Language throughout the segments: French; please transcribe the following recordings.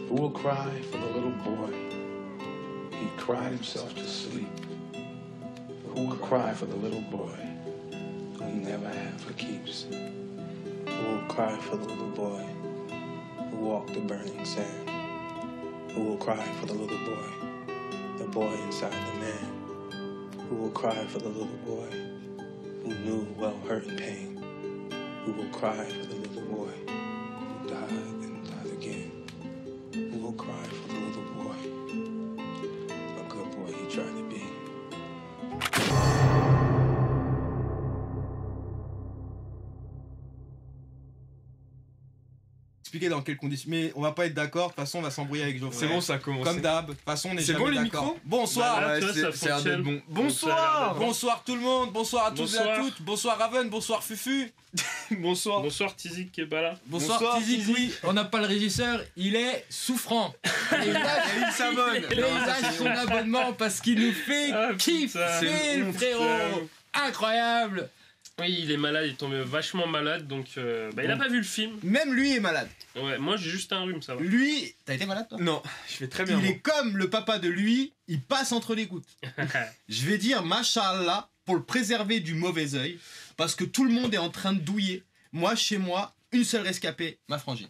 Who will cry for the little boy? He cried himself to sleep. Who will cry for the little boy who he never had for keeps? Who will cry for the little boy who walked the burning sand? Who will cry for the little boy inside the man? Who will cry for the little boy who knew well hurt and pain? Who will cry for the little boy who died and died again? Who will cry for the little boy, a good boy he tried to be? Expliquer dans quelles conditions. Mais on va pas être d'accord, de toute façon on va s'embrouiller avec Geoffrey. C'est bon, ça a commencé. Comme d'hab, de toute façon on est C'est jamais bon, les d'accord. micros Bonsoir. Bah là, tu vois, ça c'est l'air d'être fonctionne. bon. Bonsoir. Bonsoir tout le monde, bonsoir à tous et à Bonsoir. toutes. Bonsoir Raven, bonsoir Fufu. Bonsoir. Bonsoir Tizik qui est pas là. Bonsoir Tizik, oui. On n'a pas le régisseur, il est souffrant. Et il s'abonne. lâche son abonnement parce qu'il nous fait Ah, kiffer, putain. le frérot. Incroyable. Oui, il est malade, il est tombé vachement malade, donc il a pas vu le film. Même lui est malade. Ouais, moi j'ai juste un rhume, ça va. Lui, t'as été malade toi? Non, je vais très bien. Il moi. est comme le papa de lui, il passe entre les gouttes. Je vais dire Machallah pour le préserver du mauvais œil, parce que tout le monde est en train de douiller. Moi, chez moi, une seule rescapée, ma frangine.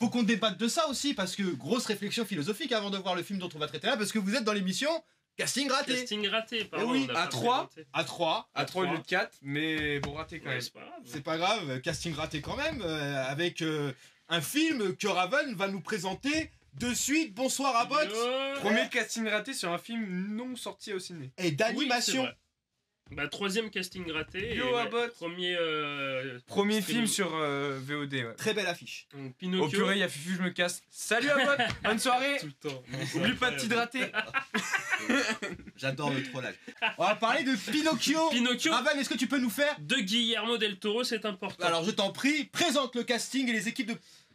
Faut qu'on débatte de ça aussi, parce que grosse réflexion philosophique avant de voir le film dont on va traiter là, parce que vous êtes dans l'émission Casting Raté. Casting raté, pardon. oui, on a à pas 3. présenté. À 3. À 3 au lieu de 4, mais bon, raté quand Ouais, même. c'est pas grave. C'est pas grave, casting raté quand même, avec un film que Raven va nous présenter de suite. Bonsoir à Box. Yo. Premier casting raté sur un film non sorti au ciné. Et Oui, c'est d'animation. vrai. Bah, troisième casting raté. Yo, et Abbott. Premier. Premier Streaming. film sur VOD, ouais. Très belle affiche. donc, Au Pinocchio. purée, il y a Fufu, je me casse. Salut à Abbott. Bonne soirée. Tout le temps. Oublie pas de t'hydrater. J'adore le trollage. On va parler de Pinocchio. Pinocchio Raven, est-ce que tu peux nous faire? de Guillermo del Toro, c'est important. Alors je t'en prie, présente le casting et les équipes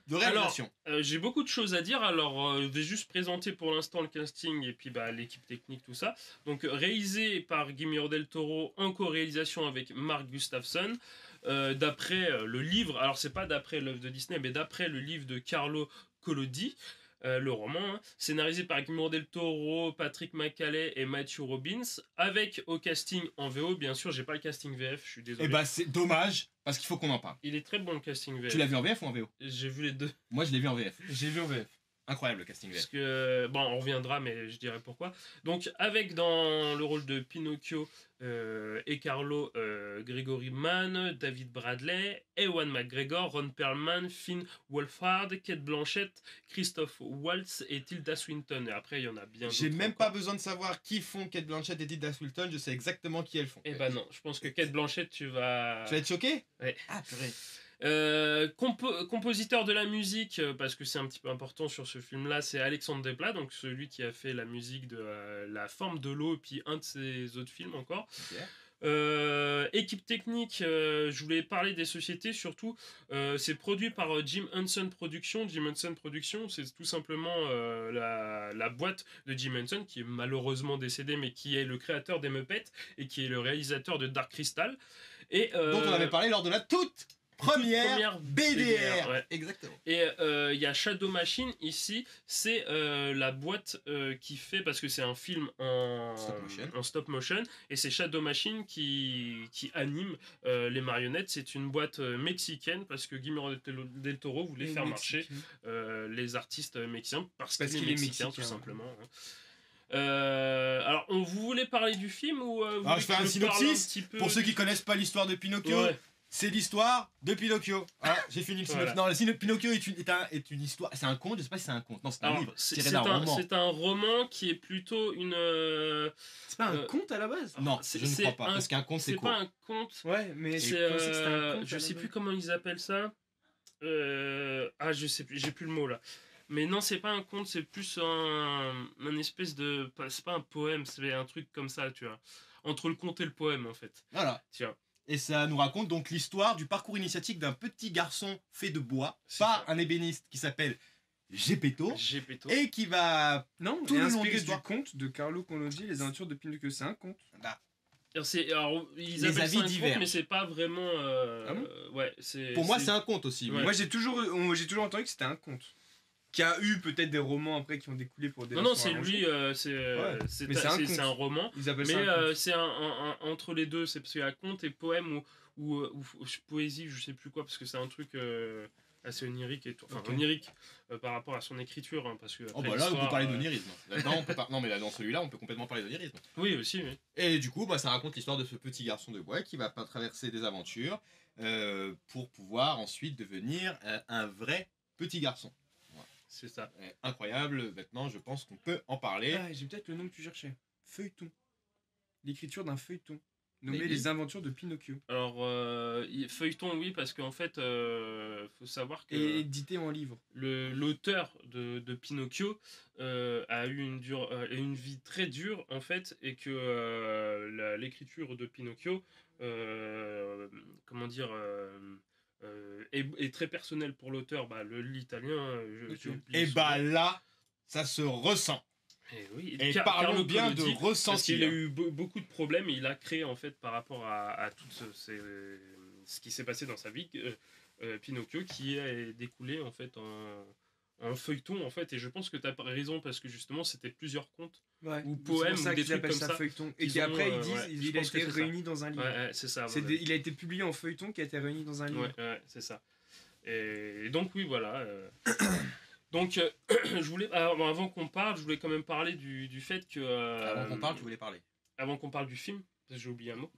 de réalisation. J'ai beaucoup de choses à dire, alors je vais juste présenter pour l'instant le casting et puis l'équipe technique, tout ça. Donc réalisé par Guillermo del Toro en co-réalisation avec Mark Gustafsson, d'après le livre, alors c'est pas d'après l'œuvre de Disney, mais d'après le livre de Carlo Collodi, le roman, hein, scénarisé par Guillermo del Toro, Patrick McCalley et Matthew Robbins, avec au casting en VO, bien sûr, j'ai pas le casting VF, je suis désolé. Et bah c'est dommage, parce qu'il faut qu'on en parle. Il est très bon le casting VF. Tu l'as vu en VF ou en VO? J'ai vu les deux. Moi je l'ai vu en VF. J'ai vu en VF. Incroyable le casting Parce VF. que, bon, on reviendra, mais je dirais pourquoi. Donc, avec dans le rôle de Pinocchio et Carlo, Gregory Mann, David Bradley, Ewan McGregor, Ron Perlman, Finn Wolfhard, Kate Blanchett, Christophe Waltz et Tilda Swinton. Et après, il y en a bien d'autres. J'ai même pas encore. besoin de savoir qui font Kate Blanchett et Tilda Swinton, je sais exactement qui elles font. Eh ben non, je pense que Kate Blanchett, tu vas... Tu vas être choqué? Ouais. Ah purée. Compositeur de la musique, parce que c'est un petit peu important sur ce film-là, c'est Alexandre Desplat, donc celui qui a fait la musique de La Forme de l'eau et puis un de ses autres films encore. Ok. Équipe technique, je voulais parler des sociétés surtout. C'est produit par Jim Henson Productions. Jim Henson Productions, c'est tout simplement la boîte de Jim Henson qui est malheureusement décédé, mais qui est le créateur des Muppets et qui est le réalisateur de Dark Crystal. Et, Dont on avait parlé lors de la toute première BDR, BDR. ouais. Exactement. Et il y a Shadow Machine ici, c'est la boîte qui fait, parce que c'est un film en stop motion, et c'est Shadow Machine qui anime les marionnettes. C'est une boîte mexicaine, parce que Guillermo del Toro voulait faire marcher les artistes mexicains, parce qu'il est mexicain, tout simplement. Hein. Alors, vous voulez parler du film ou vous voulez Je fais que un je parle synopsis petit peu pour ceux qui connaissent pas l'histoire de Pinocchio. Ouais. C'est l'histoire de Pinocchio. Ah, j'ai fini le synopsis. Voilà. Non, Pinocchio est une histoire. C'est un conte, je sais pas si c'est un conte. Non, c'est un Alors, livre tiré c'est d'un roman. c'est un roman qui est plutôt une... C'est pas un conte à la base? Non, c'est- je ne c'est crois pas. un- Parce qu'un conte, c'est C'est quoi? pas un conte. Ouais, mais C'est, je pensais que c'était un conte. je sais plus comment ils appellent ça. Je sais plus, j'ai plus le mot là. Mais non, c'est pas un conte, c'est plus un espèce de... C'est pas un poème, c'est un truc comme ça, tu vois. Entre le conte et le poème, en fait. Voilà. Tiens. Et ça nous raconte donc l'histoire du parcours initiatique d'un petit garçon fait de bois C'est par ça. un ébéniste qui s'appelle Geppetto Gepetto. et qui va Non, tout il est le long de inspiré du l'histoire. conte de Carlo Collodi, Les aventures de Pinocchio. C'est un conte. Alors, ils Les appellent avis ça un conte, divergent. mais c'est pas vraiment... Ah bon ouais, c'est... Pour moi, c'est un conte aussi. Ouais. Moi, j'ai toujours entendu que c'était un conte. qui a eu peut-être des romans après qui ont découlé pour des Non, non, versions c'est arrangées. lui, Mais c'est un conte. c'est un roman. Ils appellent Mais ça un conte. c'est entre les deux, c'est parce qu'il y a conte et poème ou poésie, je sais plus quoi, parce que c'est un truc assez onirique et tout. Enfin, Ok. onirique par rapport à son écriture, hein, parce que. Oh après, bah là, on peut l'histoire, parler d'onirisme. Là-dedans, on peut pas... Non, mais là, dans celui-là, on peut complètement parler d'onirisme. Oui, aussi, oui. Et du coup, bah, ça raconte l'histoire de ce petit garçon de bois qui va pas traverser des aventures pour pouvoir ensuite devenir un vrai petit garçon. C'est ça. Incroyable, maintenant je pense qu'on peut en parler. Ah, j'ai peut-être le nom que tu cherchais. Feuilleton. L'écriture d'un feuilleton. Nommé Maybe. Les Aventures de Pinocchio. Alors, feuilleton, oui, parce qu'en fait, faut savoir que. Et édité en livre. L'auteur de Pinocchio a eu une vie très dure en fait et que l'écriture de Pinocchio comment dire est très personnelle pour l'auteur, l'italien Et bah là, ça se ressent. et oui, Et Carlo parlons bien de Collodi, parce qu'il a ressentir. eu beaucoup de problèmes et il a créé en fait par rapport à tout ce qui s'est passé dans sa vie Pinocchio qui a découlé en fait en feuilleton en fait, et je pense que tu as raison parce que justement c'était plusieurs contes Ouais. Ou C'est poème, pour ça ou des qu'ils appellent trucs comme ça, feuilleton. Et qu'ils qu'après ont, ils disent ouais, je il a pense que été c'est ça. réuni dans un livre. c'est ça à mon avis. Il a été publié en feuilleton qui a été réuni dans un livre. Ouais, c'est ça. Et donc oui, voilà. Donc je voulais, avant qu'on parle, je voulais quand même parler du fait que Avant qu'on parle, tu voulais parler. avant qu'on parle du film, parce que j'ai oublié un mot.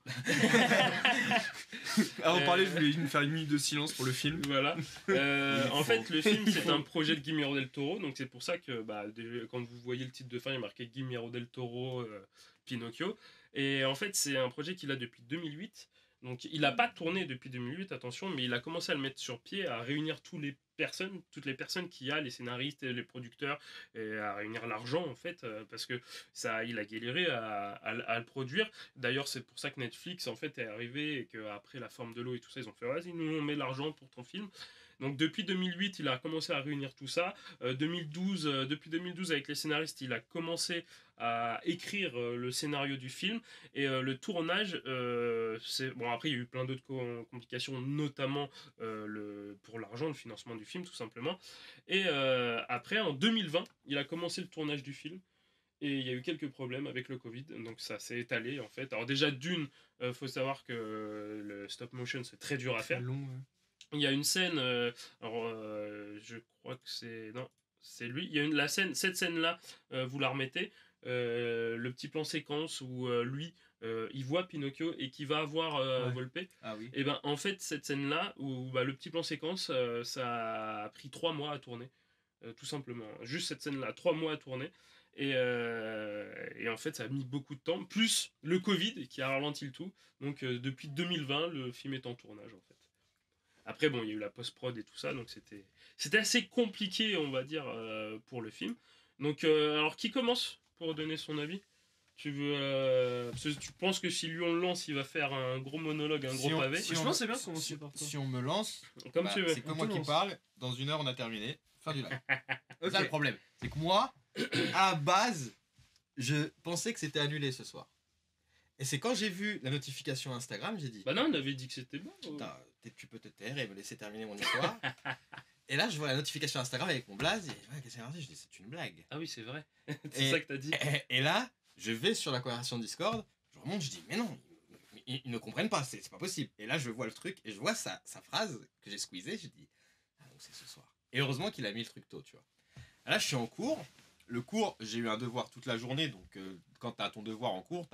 Avant de parler, je voulais me faire une minute de silence pour le film. Voilà. En fait, le film, c'est un projet de Guillermo del Toro, donc c'est pour ça que déjà, quand vous voyez le titre de fin, il est marqué Guillermo del Toro, Pinocchio. Et en fait, c'est un projet qu'il a depuis 2008. Donc, il n'a pas tourné depuis 2008, attention, mais il a commencé à le mettre sur pied, à réunir toutes les personnes qu'il y a, les scénaristes, les producteurs, et à réunir l'argent, en fait, parce que il a galéré à le produire. D'ailleurs, c'est pour ça que Netflix, en fait, est arrivé, et qu'après La Forme de l'eau et tout ça, ils ont fait, vas-y, nous, on met l'argent pour ton film. Donc depuis 2008, il a commencé à réunir tout ça. Depuis 2012, avec les scénaristes, il a commencé à écrire le scénario du film. Et le tournage, après, il y a eu plein d'autres complications, notamment pour l'argent, le financement du film, tout simplement. Et après, en 2020, il a commencé le tournage du film. Et il y a eu quelques problèmes avec le Covid, donc ça s'est étalé en fait. Alors déjà faut savoir que le stop motion c'est très dur à faire. Long, Il y a une scène, je crois que c'est lui. Il y a cette scène-là, vous la remettez, le petit plan séquence où lui, il voit Pinocchio et qui va avoir Ouais. Volpe. Ah oui. Et ben en fait cette scène-là où le petit plan séquence, ça a pris 3 mois à tourner, tout simplement. Juste cette scène-là, 3 mois à tourner. Et en fait, ça a mis beaucoup de temps, plus le Covid qui a ralenti le tout. Donc depuis 2020, le film est en tournage en fait. Après, bon, il y a eu la post-prod et tout ça, donc c'était assez compliqué, on va dire, pour le film. Donc, alors, qui commence pour donner son avis? Tu veux. Parce que tu penses que si lui on le lance, il va faire un gros monologue, un Si gros on- pavé? si Je on- pense que c'est bien de commencer par toi. Si on me lance, Comme bah, tu veux. c'est comme On moi te qui lance. parle. Dans 1 heure, on a terminé. Fin du live. C'est ça Ok. le problème. C'est que moi, à la base, je pensais que c'était annulé ce soir. Et c'est quand j'ai vu la notification Instagram, j'ai dit Bah non, on avait dit que c'était bon. putain, tu peux te taire et me laisser terminer mon histoire. Et là, je vois la notification Instagram avec mon blaze. Et ouais, qu'est-ce qu'il y a? Je dis c'est une blague. Ah oui, c'est vrai. c'est Et- ça que t'as dit. Et là, je vais sur la conversation Discord, je remonte, je dis mais non, ils ne comprennent pas, c'est pas possible. Et là, je vois le truc et je vois sa phrase que j'ai squeezée, je dis ah donc c'est ce soir. Et heureusement qu'il a mis le truc tôt, tu vois. Là, je suis en cours. Le cours, j'ai eu un devoir toute la journée, donc quand tu as ton devoir en cours,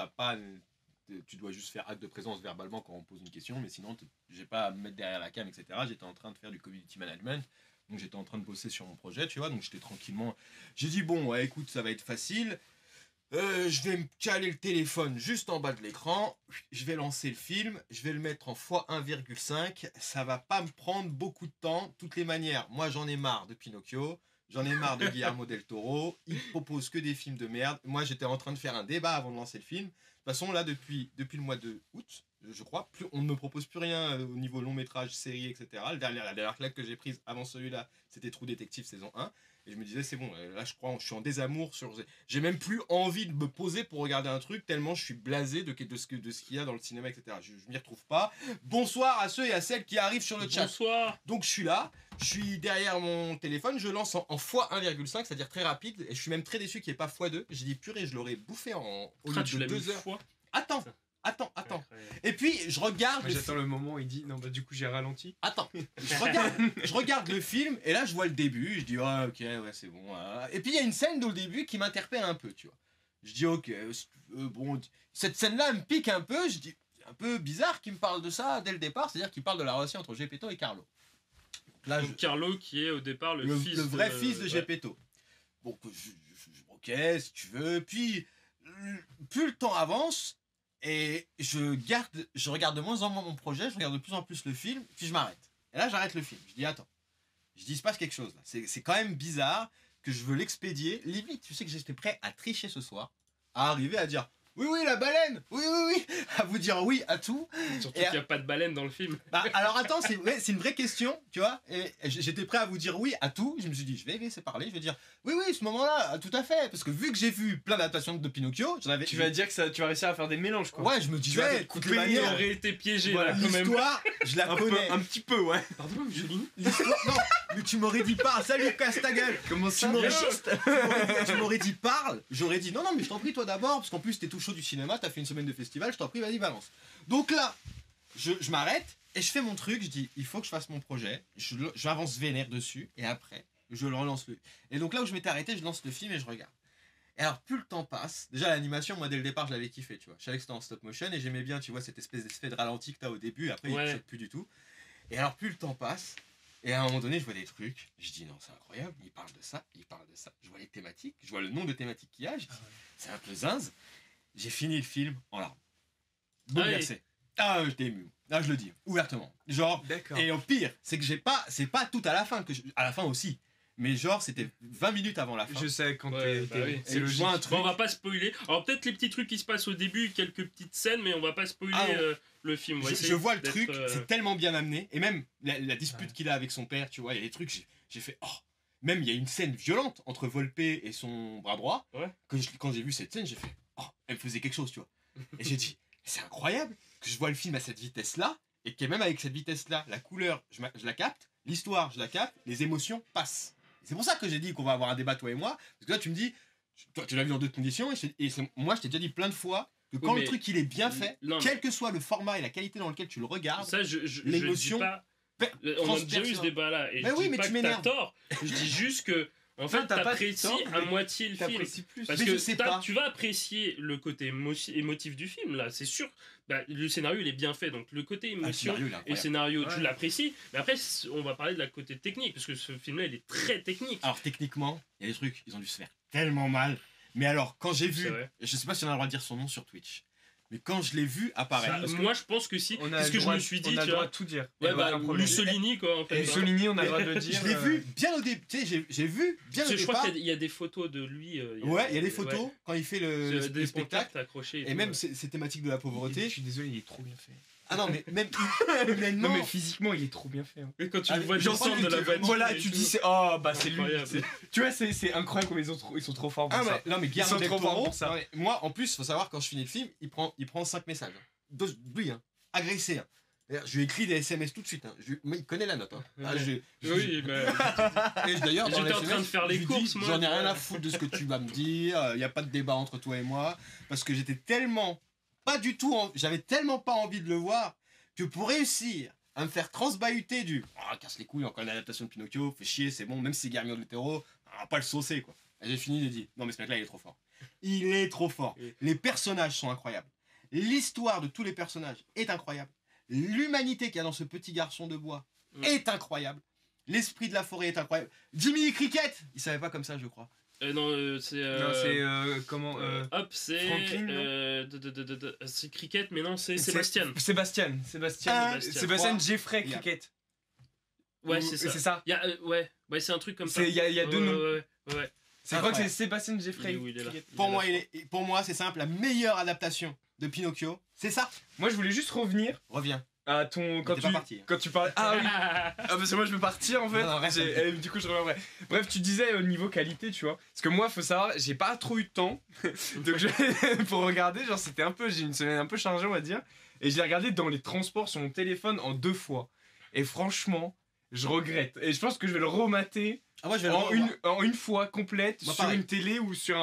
tu dois juste faire acte de présence verbalement quand on pose une question, mais sinon, j'ai pas à me mettre derrière la cam, etc. J'étais en train de faire du community management, donc j'étais en train de bosser sur mon projet, tu vois, donc j'étais tranquillement. J'ai dit, bon, ouais, écoute, ça va être facile. Je vais me caler le téléphone juste en bas de l'écran, je vais lancer le film, je vais le mettre en x1,5, ça va pas me prendre beaucoup de temps, toutes les manières. Moi, j'en ai marre de Pinocchio. J'en ai marre de Guillermo del Toro. Il propose que des films de merde. Moi, j'étais en train de faire un débat avant de lancer le film. façon, là, depuis le mois de août, je crois, on ne me propose plus rien au niveau long métrage, série, etc. La dernière claque que j'ai prise avant celui-là, c'était True Detective saison 1. Et je me disais, c'est bon, là, je crois, je suis en désamour. J'ai même plus envie de me poser pour regarder un truc, tellement je suis blasé de ce qu'il y a dans le cinéma, etc. Je m'y retrouve pas. Bonsoir à ceux et à celles qui arrivent sur le chat. Bonsoir. Donc je suis là, je suis derrière mon téléphone, je lance en x1,5, c'est-à-dire très rapide, et je suis même très déçu qu'il n'y ait pas x2. J'ai dit purée, je l'aurais bouffé au lieu Tu de l'as mis 2 heures. fois. Attends. Incroyable. Et puis je regarde. Moi, j'attends le moment où il dit non, bah du coup, j'ai ralenti. Attends, je regarde le film et là je vois le début, je dis ah ok ouais c'est bon. Et puis il y a une scène dans le début qui m'interpelle un peu, tu vois. Je dis ok bon, cette scène-là me pique un peu, je dis c'est un peu bizarre qu'il me parle de ça dès le départ, c'est-à-dire qu'il parle de la relation entre Gepetto et Carlo. Donc là, Donc Carlo qui est au départ le vrai fils de Gepetto. Bon, ok si tu veux, puis plus le temps avance. Et je regarde de moins en moins mon projet, je regarde de plus en plus le film, puis je m'arrête. Et là, j'arrête le film. Je dis, attends. Je dis, il se passe quelque chose là. C'est quand même bizarre que je veux l'expédier. Limite, tu sais que j'étais prêt à tricher ce soir, à arriver à dire, oui, la baleine, oui, à vous dire oui à tout. Surtout qu'il n'y a pas de baleine dans le film. Bah, alors attends, c'est une vraie question, tu vois. Et j'étais prêt à vous dire oui à tout. Je me suis dit, je vais laisser parler, je vais dire oui, ce moment-là, tout à fait. Parce que vu que j'ai vu plein d'adaptations de Pinocchio, j'en avais. Tu vas dire que tu vas réussir à faire des mélanges, quoi. Ouais, je me Tu vas disais, te toutes couper, les manières, Il aurait été piégé Voilà, là quand même. l'histoire, je la connais. Un petit peu, ouais. Pardon, Mussolini. L'histoire, non, mais tu m'aurais dit parle, salut casse ta gueule. Comment Tu m'aurais dit parle, j'aurais dit non, mais je t'en prie toi d'abord, parce qu'en plus t'es tout chaud du cinéma, t'as fait une semaine de festival, je t'en prie, vas-y, balance. Donc là, je m'arrête et je fais mon truc, je dis il faut que je fasse mon projet, j'avance vénère dessus et après, je le relance. Et donc là où je m'étais arrêté, je lance le film et je regarde. Et alors plus le temps passe, déjà l'animation, moi dès le départ je l'avais kiffé, tu vois. Je savais que c'était en stop motion et j'aimais bien, tu vois, cette espèce d'effet de ralenti que t'as au début, et après il ne choque plus du tout. Et alors plus le temps passe, et à un moment donné je vois des trucs, je dis non c'est incroyable, il parle de ça, je vois les thématiques, je vois le nombre de thématiques qu'il y a, je dis c'est un peu zinze. J'ai fini le film en larmes. Bouleversé. Ah, j'étais ému. Là, je le dis, ouvertement. Genre, D'accord. et au pire, c'est que c'est pas tout à la fin, à la fin aussi. Mais genre, c'était 20 minutes avant la fin. Je sais quand Ouais, bah oui. c'est Et logique. je vois un truc. Bon, on va pas spoiler. Alors peut-être les petits trucs qui se passent au début, quelques petites scènes, mais on va pas spoiler le film. On va essayer Je vois le d'être, truc, c'est tellement bien amené. Et même la dispute qu'il a avec son père, tu vois, il y a des trucs, j'ai fait, oh. Même il y a une scène violente entre Volpe et son bras droit. Ouais. Quand j'ai vu cette scène, j'ai fait, oh, elle me faisait quelque chose, tu vois. Et j'ai dit, c'est incroyable que je vois le film à cette vitesse-là, et que même avec cette vitesse-là, la couleur, je la capte, l'histoire, je la capte, les émotions passent. C'est pour ça que j'ai dit qu'on va avoir un débat, toi et moi, parce que là, tu me dis, toi, tu l'as vu dans d'autres conditions, moi, je t'ai déjà dit plein de fois que quand mais- le truc, il est bien fait, Non, quel que soit le format et la qualité dans lequel tu le regardes, Ça, je l'émotion dis pas. On a transperce déjà eu ce ça. débat-là. Et Mais je oui, dis mais pas tu que t'as m'énerves. tort. Je dis juste que, en fait, t'as pas t'apprécies tort, à mais moitié le film. T'apprécies plus. Parce Mais que je sais pas. tu vas apprécier le côté émotif du film, là, c'est sûr. Bah, le scénario, il est bien fait. Donc, le côté Ah, le émotion scénario, il est et le incroyable. scénario, tu Ouais. l'apprécies. Mais après, on va parler de la côté technique. Parce que ce film-là, il est très technique. Alors, techniquement, il y a des trucs, ils ont dû se faire tellement mal. Mais alors, quand j'ai vu, C'est vrai. je sais pas si on a le droit de dire son nom sur Twitch, mais quand je l'ai vu apparaître, Ça, moi, je pense que si. On a Parce le que je droit- me suis dit, on a tu le droit vois. de tout dire. Ouais, Il y a bah, aucun problème. Mussolini, quoi, en fait. Et Mussolini, on a le droit de le je dire. l'ai vu bien au début. Tu sais, j'ai vu bien au Je crois départ. qu'il y a des photos de lui. Ouais, il y a des photos ouais. quand il fait le Des spectacle. pancartes accrochées. Et tout, même ouais. ces thématiques de la Je pauvreté. suis désolé, il est trop bien fait. Ah non, mais même humainement. Non, mais physiquement, il est trop bien fait. hein. Et quand tu Ah, le vois j'en descendre sais de la que- voiture. Voilà, et tu tout. dis, oh, bah c'est lui. Incroyable. Tu vois, c'est incroyable comme ils sont trop forts pour Ah ça. ouais, non mais Guillermo sont del trop forts Toro, pour ça. ouais, moi en plus faut savoir quand je finis le film il prend 5 messages lui hein, agressé hein. D'ailleurs, je lui ai écrit des SMS tout de suite hein. Mais il connaît la note hein. Ah, Oui, mais. et d'ailleurs dans J'étais les en train SMS, de faire les je lui dis, courses, moi. j'en ai rien à foutre de ce que tu vas me dire, il y a pas de débat entre toi et moi parce que j'étais tellement pas du tout j'avais tellement pas envie de le voir que pour réussir à me faire transbahuter du casse les couilles encore une adaptation de Pinocchio, fait chier, c'est bon, même si c'est Guillermo del Toro, on va pas le saucer quoi. Et j'ai fini de dire non mais ce mec là il est trop fort. Il est trop fort. Oui. Les personnages sont incroyables. L'histoire de tous les personnages est incroyable. L'humanité qu'il y a dans ce petit garçon de bois est incroyable. L'esprit de la forêt est incroyable. Jiminy Cricket, il savait pas comme ça je crois. Non, c'est. Non, c'est comment Hop, c'est. Franklin, non C'est Cricket, mais non, c'est Sébastien. Sébastien. Sébastien. Jeffrey Yeah. Cricket. Ouais, Ou- c'est ça. C'est ça. Il y a, ouais, c'est un truc comme ça. Il y a deux noms. Ouais. Je crois que c'est Incroyable. Sébastien Jeffrey Il est là. Cricket. Pour moi c'est simple, la meilleure adaptation de Pinocchio. C'est ça. Moi, je voulais juste revenir Reviens. à ton. T'es pas parti. Quand tu parlais. Ah oui! Ah, parce que moi, je veux partir en fait. Non, reste. Du coup, je reviendrai. Bref, tu disais au niveau qualité, tu vois. Parce que moi, faut savoir, j'ai pas trop eu de temps. Donc, pour regarder, genre, c'était un peu. J'ai une semaine un peu chargée, on va dire. Et je l'ai regardé dans les transports sur mon téléphone en 2 fois. Et franchement, je regrette. Et je pense que je vais le remater Ah, moi, je vais en une fois complète Moi, sur pareil. une télé ou sur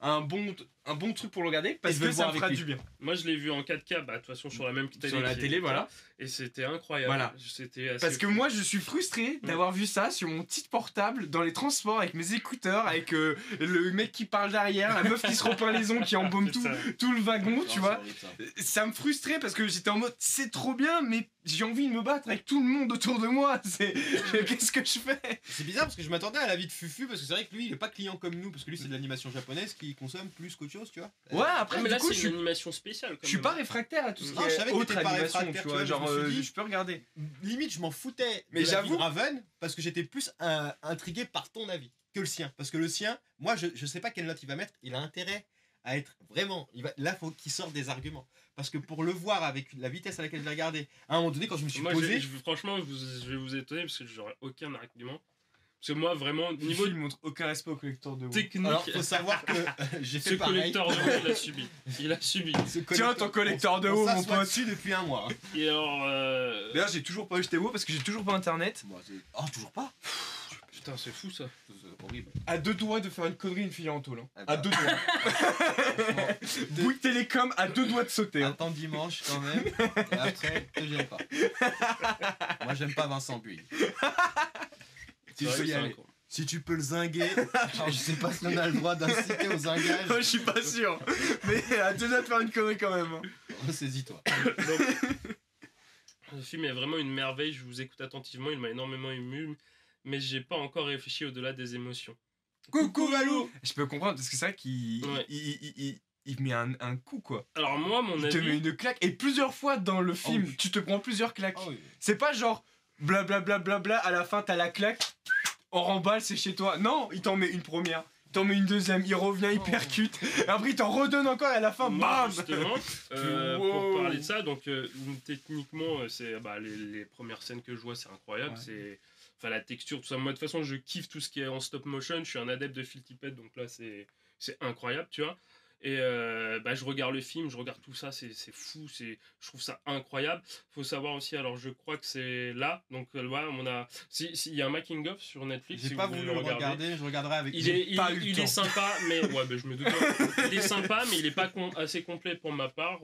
un bon truc pour le regarder. Parce je vais que le ça voir me fera avec du bien. Moi, je l'ai vu en 4K, bah, de toute façon, sur la même télé. Sur la qui télé, est- voilà. Et c'était incroyable. Voilà. C'était assez Parce que fou. moi je suis frustré d'avoir vu ça sur mon petit portable dans les transports avec mes écouteurs, avec le mec qui parle derrière, la meuf qui se repeint les ongles, qui embaume C'est tout, ça. tout le wagon, tu vois. Ça. Ça me frustrait parce que j'étais en mode c'est trop bien, mais j'ai envie de me battre avec tout le monde autour de moi. Qu'est-ce que je fais? C'est bizarre parce que je m'attendais à l'avis de Fufu parce que c'est vrai que lui il est pas client comme nous parce que lui c'est de l'animation japonaise qui consomme plus qu'autre chose, tu vois. Ouais, après Ouais, mais du là, coup c'est je une suis. animation spéciale. Je suis pas réfractaire à tout ce Non, qui je est savais que autre t'étais pas animation, réfractaire, tu vois, tu vois, genre je me suis dit- je peux regarder. Limite je m'en foutais Mais de l'avis j'avoue- de Raven parce que j'étais plus intrigué par ton avis que le sien. Parce que le sien, moi je sais pas quelle note il va mettre, il a intérêt à être vraiment. Là faut qu'il sorte des arguments. Parce que pour le voir avec la vitesse à laquelle je l'ai regardé, à un moment donné quand je me suis Moi, posé. franchement, je vais vous étonner parce que j'aurais aucun argument. Parce que moi, vraiment, Niveau niveau il montre aucun respect au collecteur de WoW. technique, Alors faut savoir que j'ai ce fait pareil. collecteur de WoW, il a subi. Il a subi. Ce Tiens, ton collecteur de on WoW, mon s'assoit pote. dessus depuis un mois. Et alors, D'ailleurs, j'ai toujours pas acheté WoW parce que j'ai toujours pas internet. Oh toujours pas. putain, c'est fou ça. C'est horrible. À 2 doigts de faire une connerie, une fille en tôle. Hein. Ah bah. À 2 doigts. Bouygues Télécom à 2 doigts de sauter. Hein. Attends dimanche quand même. Et après, te gêne pas. Moi j'aime pas Vincent Buis. C'est Tu vrai peux que y c'est aller. un con. Si tu peux le zinguer, je sais pas si on a le droit d'inciter au zingage. Moi, je suis pas sûr. Mais à 2 doigts de faire une connerie quand même. Hein. Ressaisis-toi. Donc, le film est vraiment une merveille, je vous écoute attentivement, il m'a énormément ému, mais j'ai pas encore réfléchi au-delà des émotions. Coucou Valou. Je peux comprendre parce que c'est vrai qu'il Ouais. il met un coup quoi. Alors moi, mon Il te met avis, une claque et plusieurs fois dans le film, oui. tu te prends plusieurs claques. Ah oui. C'est pas genre blablabla, bla, bla, bla, à la fin t'as la claque, on remballe, c'est chez toi. Non, il t'en met une première, il t'en met une deuxième, il revient, il Oh. percute, et après il t'en redonne encore et à la fin, moi, bam. justement, Wow. pour parler de ça, donc techniquement, c'est les premières scènes que je vois, c'est incroyable, Ouais. c'est... Enfin, la texture, tout ça. Moi, de toute façon, je kiffe tout ce qui est en stop motion. Je suis un adepte de Phil Tippett, donc là, c'est incroyable, tu vois. Et je regarde le film, je regarde tout ça, c'est fou, je trouve ça incroyable. Faut savoir aussi, alors je crois que c'est là, donc voilà, il y a un making of sur Netflix. J'ai si pas vous voulu voulez le regarder, je regarderai avec Il vous. est, pas eu le il temps. est sympa, mais ouais, je me doute. Il est sympa, mais il est pas assez complet pour ma part.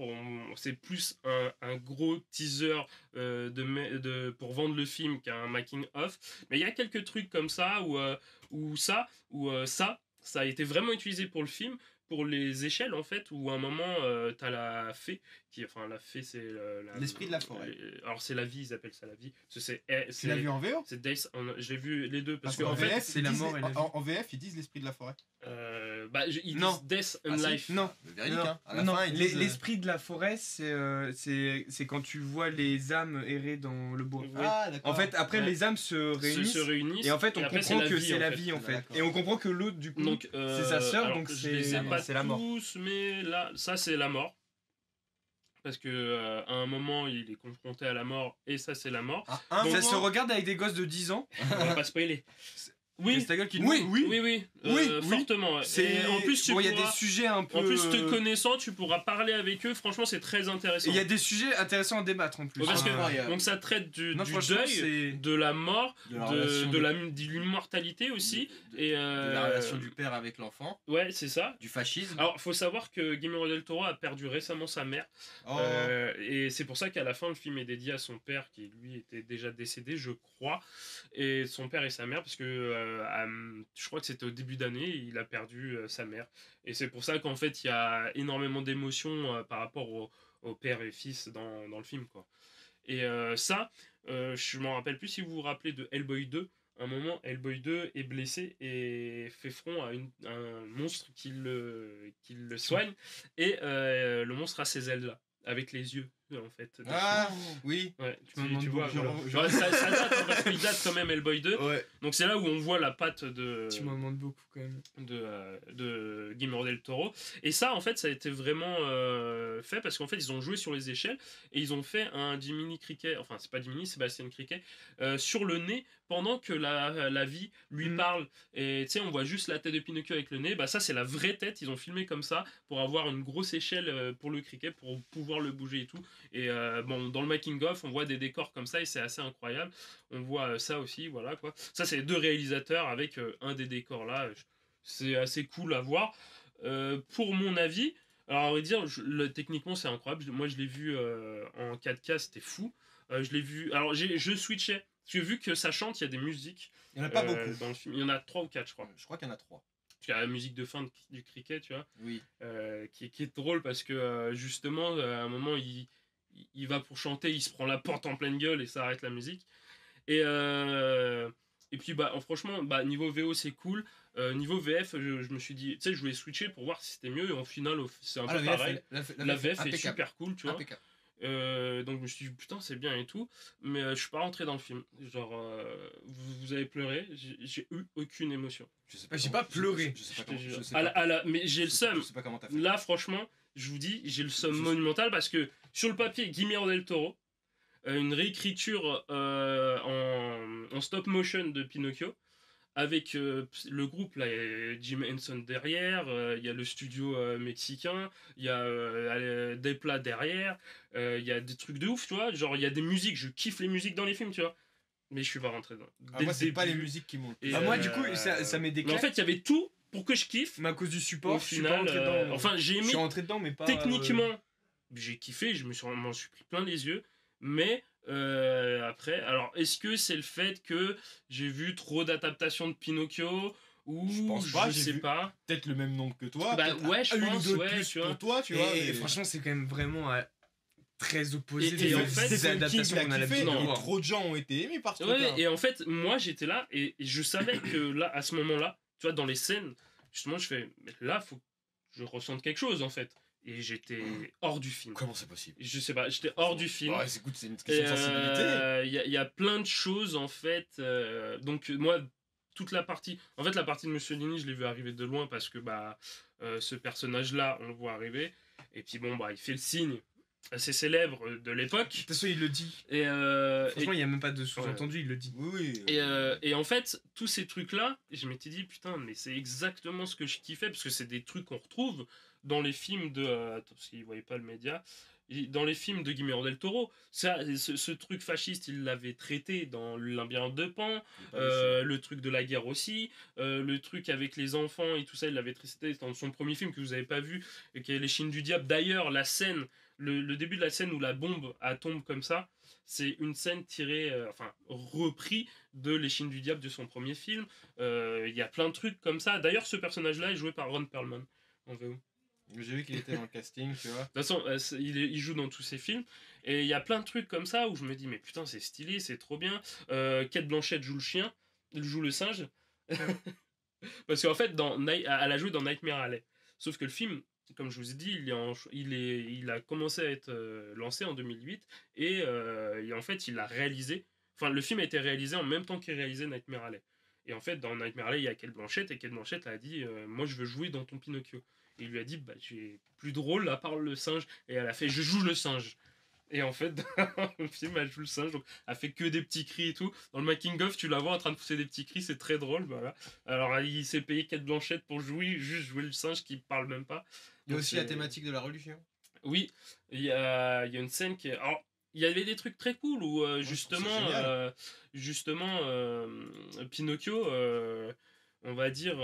C'est plus un gros teaser pour vendre le film qu'un making of. Mais il y a quelques trucs comme ça ça a été vraiment utilisé pour le film. Pour les échelles en fait, où à un moment t'as la fée, la fée c'est L'esprit de la forêt. Alors c'est la vie, ils appellent ça la vie. C'est Tu l'as vu en VO? c'est Days, j'ai vu les deux parce Parce qu'en qu'en fait VF, c'est la mort et la vie. en VF, ils disent l'esprit de la forêt. ils Non. disent Death and Ah, si. Life. Non, Véridique, non, hein. À la non, fin, ils disent, l'esprit de la forêt, c'est quand tu vois les âmes errer dans le bois. Oui. Ah, d'accord. En fait, après, Ouais. les âmes se réunissent. se réunissent Et en fait, on après, comprend que vie, c'est en la fait. vie en fait. D'accord. Et on comprend que l'autre, du coup, Donc, c'est sa sœur, alors, donc je les ai pas c'est la mort. tous, mais là, ça c'est la mort. Parce que à un moment, il est confronté à la mort, et ça c'est la mort. À un Donc, Ça moment, se regarde avec des gosses de 10 ans. On va pas spoiler. Oui, C'est ta gueule qui Oui, oui. oui, Oui, fortement. C'est Et en plus, tu bon, il y a pourras- des sujets un peu. En plus, te connaissant, tu pourras parler avec eux. Franchement, c'est très intéressant. Il y a des sujets intéressants à débattre en plus. Ouais, parce que incroyable. donc ça traite du Non, franchement, deuil, c'est- de la mort, relation de l'immortalité aussi. Et de la relation du père avec l'enfant, ouais, c'est ça. du fascisme. Alors, faut savoir que Guillermo del Toro a perdu récemment sa mère. Oh. Et c'est pour ça qu'à la fin, le film est dédié à son père, qui lui était déjà décédé, je crois. Et son père et sa mère, parce que je crois que c'était au début d'année, il a perdu sa mère. Et c'est pour ça qu'en fait, il y a énormément d'émotions par rapport au père et fils dans le film, quoi. Et je m'en rappelle plus si vous vous rappelez de Hellboy 2. À un moment, Hellboy 2 est blessé et fait front à un monstre qui le soigne. Et le monstre a ses ailes là, avec les yeux. en fait. Ah, oui. Ouais, Tu m'en demandes vois, beaucoup, voilà. genre- Ouais, ça date, hein, parce qu'il date quand même Hellboy 2. Ouais, Donc c'est là où on voit la patte de, tu m'en demandes beaucoup quand même. de Guillermo del Toro. Et ça, en fait, ça a été vraiment fait parce qu'en fait, ils ont joué sur les échelles et ils ont fait un Jiminy Cricket, enfin, c'est pas Jiminy, Sébastien Cricket, sur le nez pendant que la vie lui parle. Et tu sais, on voit juste la tête de Pinocchio avec le nez. Bah, ça, c'est la vraie tête. Ils ont filmé comme ça pour avoir une grosse échelle pour le cricket, pour pouvoir le bouger et tout. Et bon, dans le making-of, on voit des décors comme ça et c'est assez incroyable. On voit ça aussi, voilà quoi. Ça, c'est 2 réalisateurs avec un des décors là. C'est assez cool à voir. Pour mon avis, alors à vrai dire, techniquement c'est incroyable. Moi je l'ai vu en 4K, c'était fou. Je l'ai vu. Alors je switchais. Parce que vu que ça chante, il y a des musiques Il y en a pas beaucoup. dans le film. Il y en a 3 ou 4, je crois. Je crois qu'il y en a 3. Il y a la musique de fin du cricket, tu vois, Oui. qui est drôle parce que justement, à un moment, il va pour chanter, il se prend la porte en pleine gueule et ça arrête la musique. Et puis, bah, franchement, bah, niveau VO, c'est cool. Niveau VF, je me suis dit, tu sais, je voulais switcher pour voir si c'était mieux. Et en final, c'est un peu pareil. La VF est super cool, tu vois. Impeccable. Donc je me suis dit, putain, c'est bien et tout. Mais je suis pas rentré dans le film. Genre, vous avez pleuré, j'ai eu aucune émotion. Je sais pas J'ai comment- pas pleuré. Je sais pas Je te comment. jure. Je sais Mais j'ai le seum. Je sais pas comment t'as fait. Là, franchement, je vous dis, j'ai le seum Je sais. monumental parce que sur le papier, Guillermo del Toro, une réécriture en stop motion de Pinocchio, avec le groupe, là, il y a Jim Henson derrière, il y a le studio mexicain, il y a des plats derrière, il y a des trucs de ouf, tu vois. Genre, il y a des musiques, je kiffe les musiques dans les films, tu vois. Mais je suis pas rentré dedans. Ah, Dès moi, le c'est pas les début. musiques qui m'ont. Et, Bah, moi, du coup, ça m'est Mais déclaré. en fait, il y avait tout pour que je kiffe. Mais à cause du support, Au je suis pas final, rentré dedans. enfin, j'ai je aimé suis rentré dedans, mais pas. techniquement, j'ai kiffé, m'en suis pris plein les yeux, mais après, alors est-ce que c'est le fait que j'ai vu trop d'adaptations de Pinocchio ou Je pense pas, je j'ai sais vu pas. Peut-être le même nombre que toi. Bah peut-être ouais, je une ou pense, deux de ouais, plus tu vois. pour toi, tu Et, vois. et mais- franchement, c'est quand même vraiment très opposé Et des en fait, des Stephen King adaptations l'a qu'on a kiffé, l'habitude de non. et voir. trop de gens ont été émus par ce Ouais, truc-là. et en fait, moi j'étais là et je savais que là, à ce moment-là, tu vois, dans les scènes, justement, je fais, mais là, faut que je ressente quelque chose en fait. Et j'étais hors du film. Comment c'est possible? Je sais pas, j'étais hors du film. Ouais, écoute, c'est une question de sensibilité. Il y a plein de choses en fait. Donc moi, toute la partie, en fait la partie de Mussolini, je l'ai vu arriver de loin parce que bah ce personnage-là, on le voit arriver. Et puis bon bah il fait le signe assez célèbre de l'époque. De toute façon, il le dit. Et, Franchement, il n'y a même pas de sous-entendu, il le dit. Oui, oui. et en fait, tous ces trucs-là, je m'étais dit, putain, mais c'est exactement ce que je kiffais, parce que c'est des trucs qu'on retrouve dans les films de... attends, parce qu'il ne voyait pas le média. Dans les films de Guillermo del Toro, ce truc fasciste, il l'avait traité dans Le Labyrinthe de Pan, le truc de la guerre aussi, le truc avec les enfants et tout ça, il l'avait traité dans son premier film que vous n'avez pas vu, et qui est Les Chines du Diable. D'ailleurs, la scène, le début de la scène où la bombe tombe comme ça, c'est une scène tirée, enfin repris de Les Chines du Diable de son premier film. Il y a plein de trucs comme ça. D'ailleurs, ce personnage-là est joué par Ron Perlman en VO. J'ai vu qu'il était dans le casting, tu vois. De toute façon, il joue dans tous ses films. Et il y a plein de trucs comme ça où je me dis, mais putain, c'est stylé, c'est trop bien. Kate Blanchett joue le chien, il joue le singe. Parce qu'en fait, elle a joué dans Nightmare Alley. Sauf que le film, comme je vous ai dit, il a commencé à être lancé en 2008. Et en fait, il l'a réalisé. Enfin, le film a été réalisé en même temps qu'il réalisait Nightmare Alley. Et en fait, dans Nightmare Alley, il y a Kate Blanchett. Et Kate Blanchett a dit, moi, je veux jouer dans ton Pinocchio. Et il lui a dit, bah, j'ai plus drôle à part le singe. Et elle a fait, je joue le singe. Et en fait, dans le film, elle joue le singe. Donc, elle fait que des petits cris et tout. Dans le making-of, tu la vois en train de pousser des petits cris. C'est très drôle. Voilà. Alors, il s'est payé Kate Blanchett pour juste jouer le singe qui parle même pas. Il y a Donc, aussi la thématique de la religion. Oui, il y a une scène qui est... Alors, il y avait des trucs très cool où justement Pinocchio, on va dire...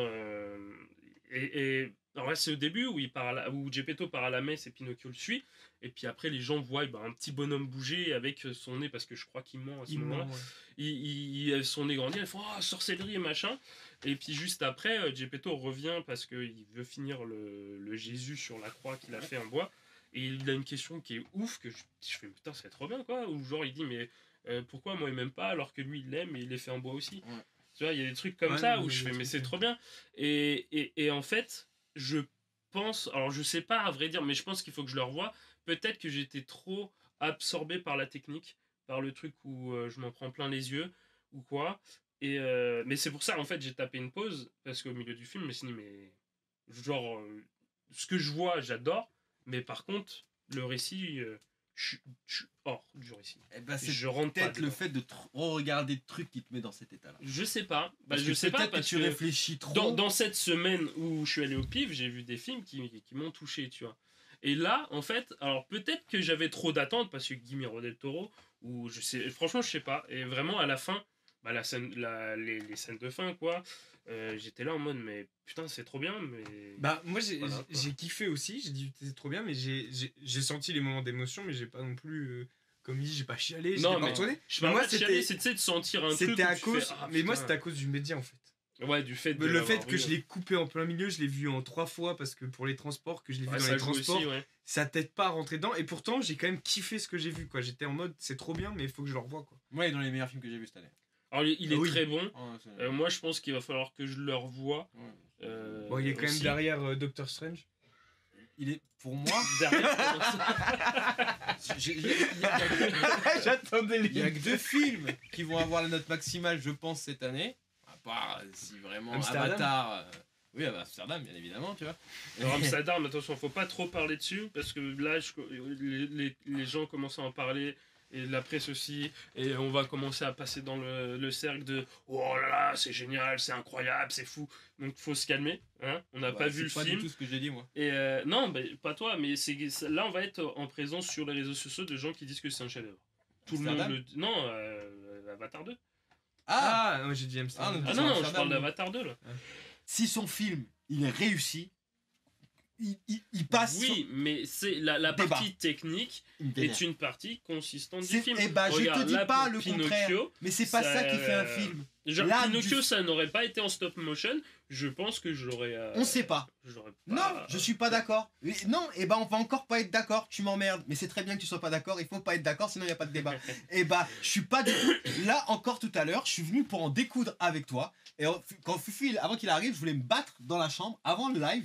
alors là, c'est au début où où Geppetto part à la messe et Pinocchio le suit. Et puis après, les gens voient un petit bonhomme bouger avec son nez, parce que je crois qu'il ment à ce moment-là. Son nez grandit, ils font oh, sorcellerie et machin. Et puis juste après, Geppetto revient parce qu'il veut finir le Jésus sur la croix qu'il a fait en bois. Et il a une question qui est ouf, que je fais putain, c'est trop bien quoi. Ou genre, il dit, mais pourquoi moi il m'aime pas alors que lui il l'aime et il est fait en bois aussi. Ouais. Tu vois, il y a des trucs comme ça où je fais, mais c'est trop bien. Et en fait, je pense, alors je sais pas à vrai dire, mais je pense qu'il faut que je le revoie. Peut-être que j'étais trop absorbé par la technique, par le truc où je m'en prends plein les yeux ou quoi. Et mais c'est pour ça en fait j'ai tapé une pause parce qu'au milieu du film je me suis dit mais genre ce que je vois j'adore, mais par contre le récit je suis hors du récit. Eh ben, c'est Je rentre pas peut-être le dedans. fait de trop regarder de trucs qui te met dans cet état-là. Je sais pas. Bah, Parce je que sais pas peut-être parce que tu que réfléchis trop. dans cette semaine où je suis allé au pif, j'ai vu des films qui m'ont touché, tu vois. Et là, en fait, alors peut-être que j'avais trop d'attentes parce que Guillermo del Toro, ou je sais, franchement, je sais pas. Et vraiment, à la fin, bah, les scènes de fin, quoi, j'étais là en mode, mais putain, c'est trop bien, mais. Bah, moi Voilà, quoi. j'ai kiffé aussi, j'ai dit c'est trop bien, mais j'ai senti les moments d'émotion, mais j'ai pas non plus. Comme il dit, j'ai pas chialé, Non, j'étais pas mais retourné. je Mais parle moi, pas de chialer, c'est tu sais, de sentir un truc. c'était où à tu cause. fais, ah, mais moi, putain. c'était à cause du média en fait. Ouais, du fait de. Le l'avoir fait que vu. je l'ai coupé en plein milieu, je l'ai vu en 3 fois parce que pour les transports, que je l'ai vu Ouais, dans ça les joue transports, aussi, ouais. ça t'aide pas à rentrer dedans. Et pourtant, j'ai quand même kiffé ce que j'ai vu, quoi. J'étais en mode, c'est trop bien, mais il faut que je le revoie, quoi. Moi, il est dans les meilleurs films que j'ai vus cette année. Alors, il est Ah oui. très bon. Oh, c'est- Moi, je pense qu'il va falloir que je le revoie. ouais. Bon, il est quand même aussi. derrière Doctor Strange. Il est, pour moi, Derrière, comment ça J'attendais il y a que 2 films qui vont avoir la note maximale, je pense, cette année. À part si vraiment Amsterdam. Avatar. Oui, Amsterdam, bien évidemment, tu vois. Alors, Amsterdam, attention, faut pas trop parler dessus parce que là, les gens commencent à en parler et la presse aussi, et on va commencer à passer dans le cercle de oh là là, c'est génial, c'est incroyable, c'est fou. Donc, faut se calmer. Hein, on n'a pas vu le C'est pas film. du tout ce que j'ai dit, moi. Et non, pas toi, mais là, on va être en présence sur les réseaux sociaux de gens qui disent que c'est un chef-d'œuvre. Tout le monde Amsterdam le. Non, Avatar 2. Ah, moi j'ai dit Amsterdam. Ah, Ah C'est non, non, je Amsterdam, parle oui. d'Avatar 2 là. Si son film, il est réussi, il passe sur... Oui, mais c'est la Débat. partie technique Il me vénère. est une partie consistante du C'est- film. eh ben, je Regarde, te dis là, pas pour le Pinocchio, contraire. Mais c'est pas ça qui fait un film. Genre, Là, Pinocchio, du- ça n'aurait pas été en stop motion. Je pense que je l'aurais. On sait pas. J'aurais pas- Non, je suis pas d'accord. Non, et ben on va encore pas être d'accord, tu m'emmerdes. Mais c'est très bien que tu sois pas d'accord, il faut pas être d'accord, sinon il y a pas de débat. Et bah, je suis pas du tout. Là, encore tout à l'heure, je suis venu pour en découdre avec toi. Et quand Fufu, avant qu'il arrive, je voulais me battre dans la chambre avant le live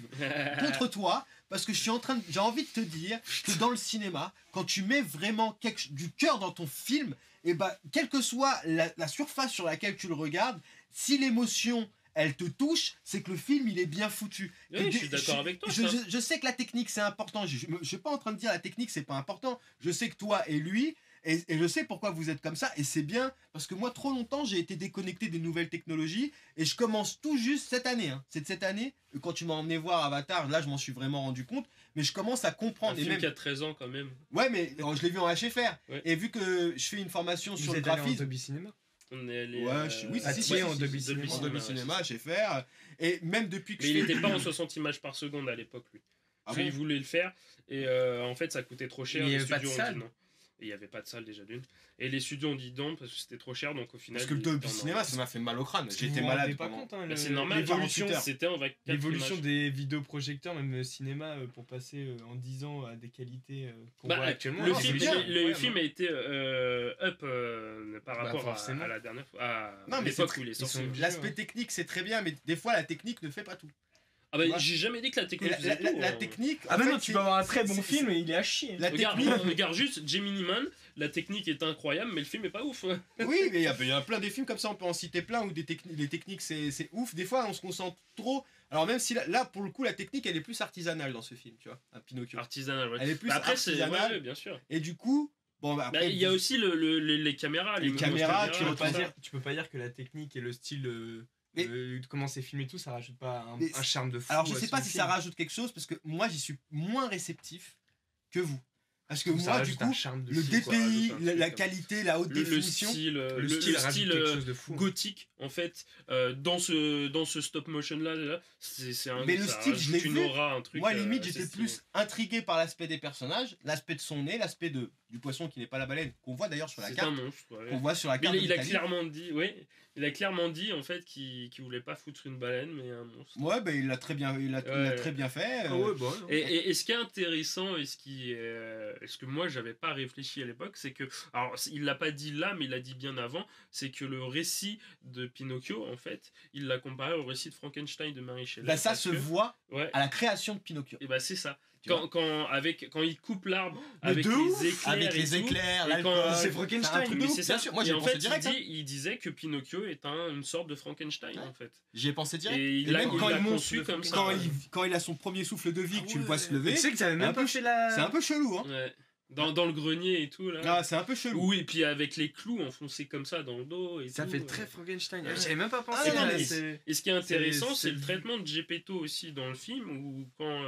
contre toi. Parce que j'ai envie de te dire que dans le cinéma, quand tu mets vraiment du cœur dans ton film, et bah, quelle que soit la surface sur laquelle tu le regardes, si l'émotion elle te touche, c'est que le film il est bien foutu. Oui, Que je suis d'accord avec toi. je, ça. je sais que la technique c'est important. Je suis pas en train de dire la technique c'est pas important. Je sais que toi et lui, et je sais pourquoi vous êtes comme ça, et c'est bien parce que moi trop longtemps j'ai été déconnecté des nouvelles technologies et je commence tout juste cette année. Hein. C'est de cette année, quand tu m'as emmené voir Avatar, là je m'en suis vraiment rendu compte, mais je commence à Un comprendre. Et film même... qui a 13 ans quand même. Ouais, mais je l'ai vu en HFR. Ouais. Et vu que je fais une formation sur Vous le êtes allé en graphisme, Dolby Cinéma. On est allé. Ouais, oui, à si, Thiers, si, en si, Dolby si, Cinéma. en Dolby ouais, Cinéma, HFR. Et même depuis que Mais je il fais... n'était pas en 60 images par seconde à l'époque, lui. Ah Parce qu'il bon voulait le faire et en fait ça coûtait trop cher. Il y Les avait pas de studios ont salle. dit non. Et il n'y avait pas de salle déjà d'une. Et les studios ont dit non parce que c'était trop cher, donc au final. Parce que le il Dolby était en Cinéma, ça m'a fait mal au crâne. J'ai été Vous vous malade rendez pas pendant... compte, hein, Bah, c'est normal, l'évolution 48 heures. c'était en 24 L'évolution images. des vidéoprojecteurs, même cinéma, pour passer en 10 ans à des qualités qu'on Bah, voit actuellement. le c'est film, bien, le incroyable, film a été up par Bah, rapport forcément. à la dernière fois. À Non, mais l'époque c'est où il est ils sorti. sont obligés. L'aspect technique, c'est très bien, mais des fois, la technique ne fait pas tout. Ah bah tu vois. j'ai jamais dit que la Et technique la, faisait tout. la hein. technique... Ah en bah fait, non, tu c'est- peux avoir un très bon c'est- film et il est à chier. La Regarde, technique... regarde juste Gemini Man, la technique est incroyable, mais le film est pas ouf. Oui, mais il y a plein des films comme ça, on peut en citer plein où les techniques c'est ouf. Des fois, on se concentre trop. Alors, même si là, pour le coup, la technique elle est plus artisanale dans ce film, tu vois, un Pinocchio. Artisanal, ouais. Elle est plus Bah après, c'est. artisanale. Ouais, bien sûr. Et du coup, bon, bah, Bah, après, il y a aussi les caméras. Les mouvements de caméras, Tu tu peux, peux pas ça. dire, tu peux pas dire que la technique et le style Mais- de comment c'est filmé et tout, ça rajoute pas Mais un charme de fou. alors, je à sais ce pas si film. ça rajoute quelque chose parce que moi, j'y suis moins réceptif que vous. Parce que Ça moi, du rajoute un coup, charme de le fou, quoi. DPI, rajoute un la truc, qualité, la haute Le définition. style, Le style rajoute quelque chose de fou. gothique en fait dans ce stop motion là c'est un Mais le ça style, je l'ai rajoute une vu. aura, un truc Moi, limite, assez j'étais stylé. plus intrigué par l'aspect des personnages, l'aspect de son nez, l'aspect du poisson qui n'est pas la baleine, qu'on voit d'ailleurs sur la C'est carte. un monstre ouais. Qu'on voit sur la Mais carte. de il a l'Italie. clairement dit il a clairement dit en fait qu'il voulait pas foutre une baleine mais un monstre. Ouais, bah, il l'a très bien, il l'a Ouais. très bien fait. Ah ouais, bah, non. Et ce qui est intéressant et ce que moi j'avais pas réfléchi à l'époque, c'est que alors il l'a pas dit là mais il l'a dit bien avant, c'est que le récit de Pinocchio en fait il l'a comparé au récit de Frankenstein de Mary Shelley. Bah, ça parce se que- voit ouais à la création de Pinocchio. et bah c'est ça. tu vois. Quand il coupe l'arbre Mais avec de ouf, les éclairs, avec et les tout, éclairs, et l'alcool, quand- c'est c'est Frankenstein, un truc de mais ouf, c'est bien ça. sûr. Moi Et j'ai en pensé fait, direct. Hein. il disait que Pinocchio est une sorte de Frankenstein Ouais. en fait. J'y ai pensé direct. Et il Et l'a même quand il monte, conçu comme ça. quand il a son premier souffle de vie, que tu le vois se Mais lever, tu sais que t'avais un même peu pas fait la. c'est un peu chelou. Hein. Ouais. Dans le grenier et tout là. Ah, c'est un peu chelou. Oui, et puis avec les clous enfoncés comme ça dans le dos et Ça tout, fait très Frankenstein. Ouais. J'avais même pas pensé. Ah, non, là, mais c'est- Et ce qui est intéressant, c'est- c'est le traitement de Geppetto aussi dans le film, où quand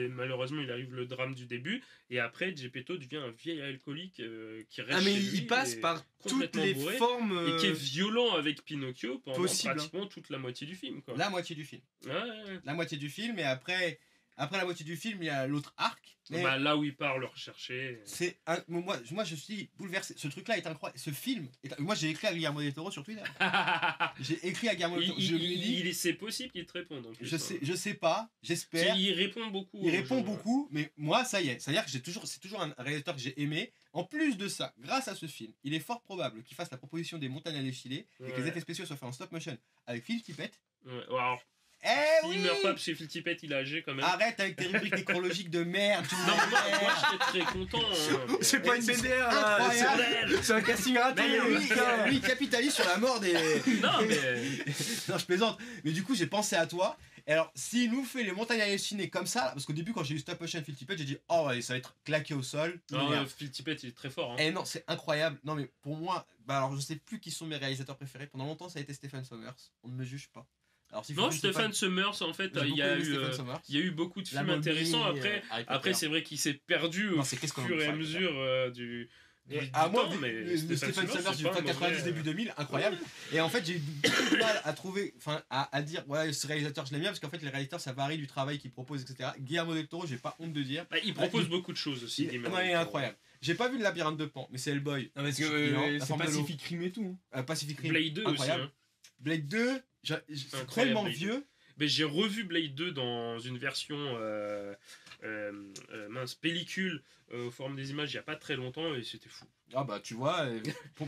malheureusement il arrive le drame du début, et après Geppetto devient un vieil alcoolique qui reste Ah, mais chez lui il passe et par toutes complètement les bourré, formes. et qui est violent avec Pinocchio pendant Possible, hein. pratiquement toute la moitié du film. Quoi. La moitié du film. Ouais, ouais. La moitié du film, et après la moitié du film, il y a l'autre arc. Mais Bah, là où il part le rechercher. c'est moi je suis bouleversé. Ce truc-là est incroyable. Ce film, moi j'ai écrit à Guillermo del Toro sur Twitter. J'ai écrit à Guillermo del Toro. Je lui ai dit, c'est possible qu'il te réponde en plus. je sais pas, j'espère. Il répond beaucoup. Il aux répond gens, beaucoup, mais moi, ça y est. C'est-à-dire que c'est toujours un réalisateur que j'ai aimé. En plus de ça, grâce à ce film, il est fort probable qu'il fasse la proposition des montagnes à défiler et que les Ouais. effets spéciaux soient faits en stop motion avec Phil Tippett. Ouais. Ouais, alors, Eh s'il oui meurt pas parce que Phil Tippett il est âgé quand même. Arrête avec tes rubriques nécrologiques de merde. Tu Non, mais moi je serais très content. Hein, C'est mais- pas une BDR là. incroyable. C'est un casting raté. Mais lui, putain. lui, il capitalise sur la mort des. Non, mais. Non, je plaisante. Mais du coup, j'ai pensé à toi. Et alors, s'il nous fait les montagnes hallucinées comme ça, parce qu'au début, quand j'ai eu stop motion Phil Tippett, j'ai dit, oh ouais, ça va être claqué au sol. Non, Merde. Phil Tippett il est très fort. Hein. Eh non, c'est incroyable. Non, mais pour moi, bah alors je sais plus qui sont mes réalisateurs préférés. Pendant longtemps, ça a été Stephen Sommers. On ne me juge pas. Alors, si Non, vous connaissez Stephen pas, Sommers, en fait, j'ai il y, beaucoup a aimé eu, Stephen Sommers. il y a eu beaucoup de La films momie, intéressants. Après, Harry Potter. après c'est vrai qu'il s'est perdu Non, c'est qu'est-ce qu'on fur et à en fait, mesure du Ah, moi, temps, mais le Stephen Sommers c'est du pas fin un 90, mauvais, début 2000, incroyable. Et en fait, j'ai eu beaucoup de mal à trouver, enfin, à dire, ouais, ce réalisateur, je l'aime bien, parce qu'en fait, les réalisateurs, ça varie du travail qu'ils proposent, etc. Guillermo del Toro, j'ai pas honte de dire. Bah, il propose beaucoup de choses aussi. Guillermo Ouais, il est del Toro. incroyable. J'ai pas vu le labyrinthe de Pan, mais c'est Hellboy. Non, parce que La c'est forme de l'eau. Pacific Rim et tout. Pacific Rim. Blade 2 aussi. incroyable. Hein. Blade 2, c'est Incroyable, tellement Blade 2. vieux. Mais j'ai revu Blade 2 dans une version pellicule au forme des images il y a pas très longtemps et c'était fou. Ah bah, tu vois,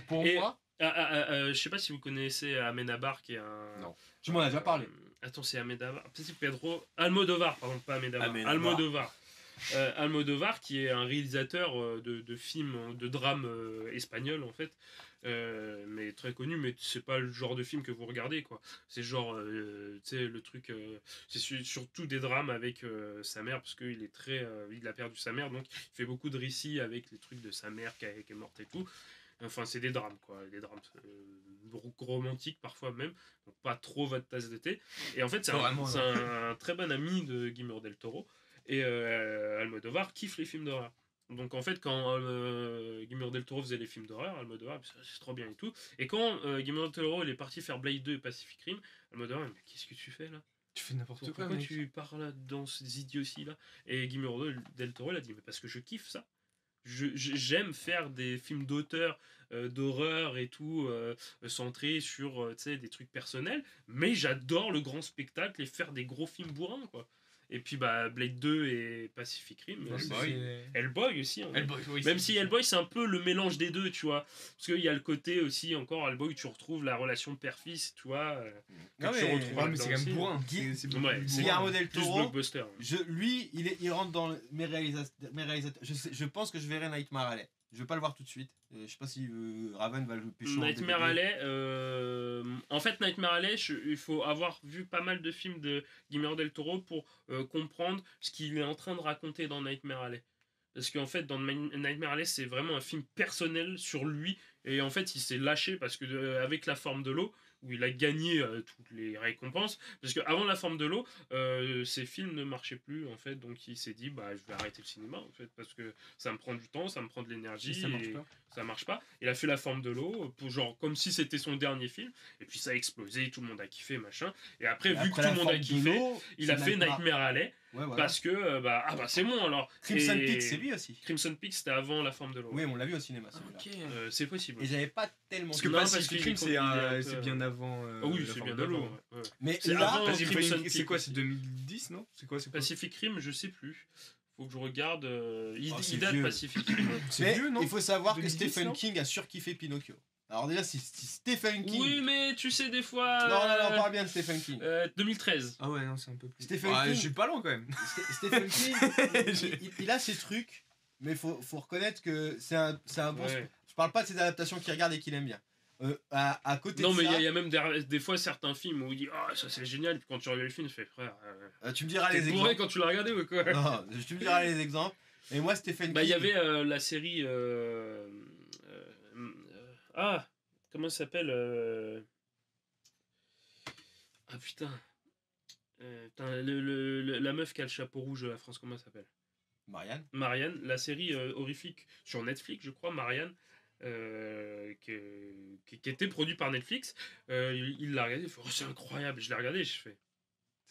pour Et- moi, Je sais pas si vous connaissez Amenabar qui est un. Non. tu m'en as déjà parlé. Attends, c'est Amenabar. Peut-être Pedro. Almodovar, pardon, pas Amenabar. Amenabar. Almodovar. Almodovar, qui est un réalisateur de films, de drames espagnols en fait, mais très connu, mais c'est pas le genre de film que vous regardez quoi. C'est genre, tu sais, le truc, c'est surtout des drames avec sa mère, parce qu'il est très, il a perdu sa mère, donc il fait beaucoup de récits avec les trucs de sa mère qui est morte et tout. Enfin, c'est des drames, quoi. Des drames romantiques, parfois même. Donc, pas trop votre tasse de thé. Et en fait, c'est Vraiment, un très bon ami de Guillermo del Toro. Et Almodovar kiffe les films d'horreur. Donc, en fait, quand Guillermo del Toro faisait les films d'horreur, Almodovar, c'est trop bien et tout. Et quand Guillermo del Toro il est parti faire Blade 2 et Pacific Rim, Almodovar, mais qu'est-ce que tu fais là? Tu fais n'importe quoi. Pourquoi mec. tu parles dans ces idioties-là? Et Guillermo del Toro, il a dit, mais parce que je kiffe ça. J'aime faire des films d'auteur, d'horreur et tout, centrés sur tu sais, des trucs personnels, mais j'adore le grand spectacle et faire des gros films bourrins, quoi. Et puis bah, Blade 2 et Pacific Rim, Ouais, c'est- c'est- Hellboy aussi. Hein. Hellboy, oui, Même c'est- si Hellboy c'est un peu le mélange des deux, tu vois. Parce qu'il y a le côté aussi, encore Hellboy, tu retrouves la relation père-fils, tu vois. que Non, tu mais- retrouves Ouais, mais c'est quand là-dedans même aussi. bourrin. Guy- C'est beaucoup Ouais, plus c'est- Guillermo bourrin. del Plus Toro, blockbuster. lui, il rentre dans mes réalisateurs. Je pense que je verrai Nightmare Alley. Je vais pas le voir tout de suite. Je sais pas si Raven va le pécho. en Nightmare DVD. Alley, en fait Nightmare Alley, il faut avoir vu pas mal de films de Guillermo del Toro pour comprendre ce qu'il est en train de raconter dans Nightmare Alley. Parce qu'en fait dans Nightmare Alley c'est vraiment un film personnel sur lui et en fait il s'est lâché parce que avec La Forme de l'eau où il a gagné toutes les récompenses parce qu'avant La Forme de l'eau ses films ne marchaient plus en fait donc il s'est dit bah je vais arrêter le cinéma en fait parce que ça me prend du temps, ça me prend de l'énergie Ça marche et pas. ça marche pas. Il a fait La Forme de l'eau, pour genre comme si c'était son dernier film, et puis ça a explosé, tout le monde a kiffé, machin. Et après, vu que tout La le monde a Forme de kiffé, l'eau, il a c'est fait Nightmare Alley, Ouais, voilà. parce que, c'est bon alors. Crimson Et Peak, c'est lui aussi. Crimson Peak, c'était avant La Forme de l'eau. Oui, on l'a vu au cinéma. Ah, celui-là. ok. C'est possible. Et j'avais pas tellement. Parce que vu. Non, Pacific parce Rim, qu'il est un peu, c'est bien avant. Ah oui, La c'est Forme bien de de l'eau. l'eau. Ouais. Mais C'est là, avant Vas-y, Crimson c'est Peak quoi, aussi. c'est 2010, non? C'est quoi, c'est quoi? Pacific Rim, je sais plus. Faut que je regarde. Oh, c'est Il date vieux. Pacific Rim. C'est mais vieux, non? il faut savoir que 2010, Stephen non King a surkiffé Pinocchio. Alors déjà, si Stephen King... Oui, mais tu sais, des fois. Non, on parle bien de Stephen King. 2013. Ah ouais, non, c'est un peu plus. Stephen Ah, King. je suis pas loin quand même. Stephen King, il a ses trucs, mais faut reconnaître que c'est un bon... Ouais. Je parle pas de ses adaptations qu'il regarde et qu'il aime bien. À côté Non, de mais ça, il y a même des fois certains films où il dit ah ça c'est génial, puis quand tu regardes le film, tu fais frère. tu me diras T'es les bourré exemples. quand tu l'as regardé ou quoi? Non, tu me diras les exemples. Et moi, Stephen Bah, il y King... avait la série. Comment ça s'appelle Ah putain. Putain, la meuf qui a le chapeau rouge de la France, comment elle s'appelle? Marianne, la série horrifique sur Netflix, je crois, Marianne, qui était produite par Netflix. Il l'a regardé, il fait oh, c'est incroyable. Je l'ai regardé, je fais.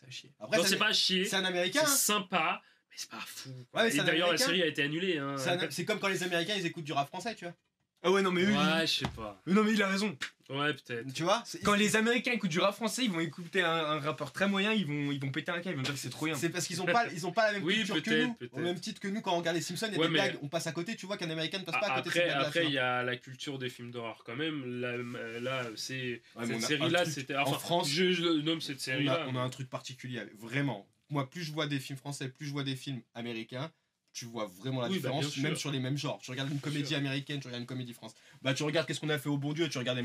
Ça chier. Après, Non, c'est pas chier, c'est un Américain. c'est Hein. sympa, mais c'est pas fou. Ouais, mais Et c'est un d'ailleurs, la Américain. série a été annulée. Hein. C'est comme quand les Américains, ils écoutent du rap français, tu vois. Ah ouais, non, mais eux, Ouais, je sais pas. non, mais il a raison. Ouais, peut-être. Tu vois Quand les Américains écoutent du rap français, ils vont écouter un rappeur très moyen, ils vont péter un câble, ils vont dire que c'est trop bien. C'est parce qu'ils ont pas la même Oui, culture que peut-être, nous. peut-être. Au même titre que nous, quand on regarde les Simpsons, il y a Ouais, des mais- blagues, on passe à côté, tu vois qu'un Américain ne passe pas à côté de ces Après, blagues-là, après, tu il vois. y a la culture des films d'horreur quand même. Là, c'est Ouais, mais on cette a série-là, un truc- c'était. en Enfin, France, je nomme cette on série-là. a un truc particulier, vraiment. Moi, plus je vois des films français, plus je vois des films américains, tu vois vraiment la Oui, bah, différence, bien même sûr. sur les mêmes genres. Tu regardes une comédie sûr. américaine, tu regardes une comédie française. Bah, tu regardes Qu'est-ce qu'on a fait au bon Dieu, tu regardes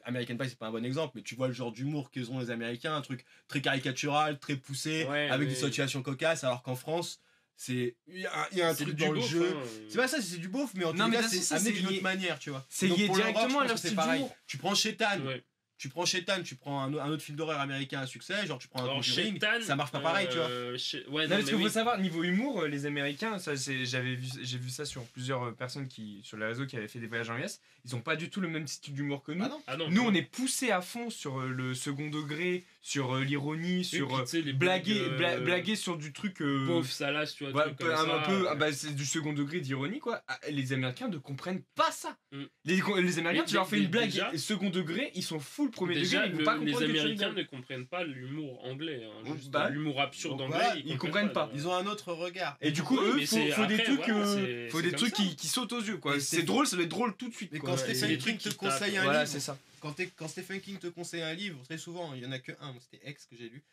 American Pie, c'est pas un bon exemple, mais tu vois le genre d'humour qu'ils ont les Américains, un truc très caricatural, très poussé, Ouais, avec mais- des situations cocasses, alors qu'en France, il y a un C'est truc du dans le beauf, jeu. hein. C'est pas ça, c'est du beauf, mais en tout Non, mais cas, de toute façon, c'est amené c'est d'une lié- autre manière, tu vois. c'est Donc, lié pour l'horreur, directement je à pense leur que c'est style pareil. d'humour. Tu prends Shetan, Ouais. tu prends un autre film d'horreur américain à succès, genre tu prends un Alors, Conjuring, Shetan, ça marche pas pareil, tu vois. Ouais, Non, non, parce mais qu'il oui. faut savoir, niveau humour, les Américains, ça, j'ai vu ça sur plusieurs personnes sur les réseaux qui avaient fait des voyages en US, ils ont pas du tout le même style d'humour que nous. Ah non. Ah non, Nous, on est poussé à fond sur le second degré, sur l'ironie, Oui, sur puis, tu sais, les blaguer, blagues, blaguer sur du truc. Pauvre salace, tu vois. Ouais, trucs comme ça. c'est du second degré d'ironie quoi. Ah, les Américains ne comprennent pas ça. Mm. Les Américains, Mais tu leur fais une blague déjà- second degré, ils sont full premier Déjà, degré, ils vont pas les comprendre que tu Américains rigoles. ne comprennent pas l'humour anglais. Hein, juste Bah, l'humour absurde donc anglais, voilà, ils comprennent pas. Ils ont un autre regard. Et du coup, Oui, eux, mais faut c'est- des après, trucs, voilà, c'est faut des comme trucs ça. qui sautent aux yeux quoi. Et C'est c'est- drôle, ça doit être drôle tout de suite. Mais quoi. quand Et- Stephen des King trucs te qui conseille tapent. un Voilà, livre, c'est ça. quand Stephen King te conseille un livre, très souvent, il y en a que un, c'était Ex que j'ai lu,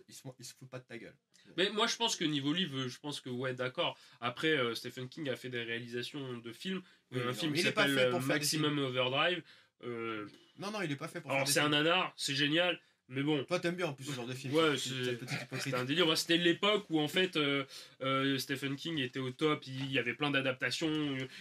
il se fout pas de ta gueule. Mais moi, je pense que niveau livre, je pense que ouais, d'accord. Après, Stephen King a fait des réalisations de films. Oui, Un non, film mais qui il est pas s'appelle fait pour faire des Maximum Overdrive. Non, il est pas fait pour Alors, faire des c'est un films. nanar, c'est génial. Mais bon, Toi, t'aimes bien en plus ce genre de film. Ouais, Cette petite hypocrite. c'était un délire. C'était l'époque où en fait Stephen King était au top. Il y avait plein d'adaptations.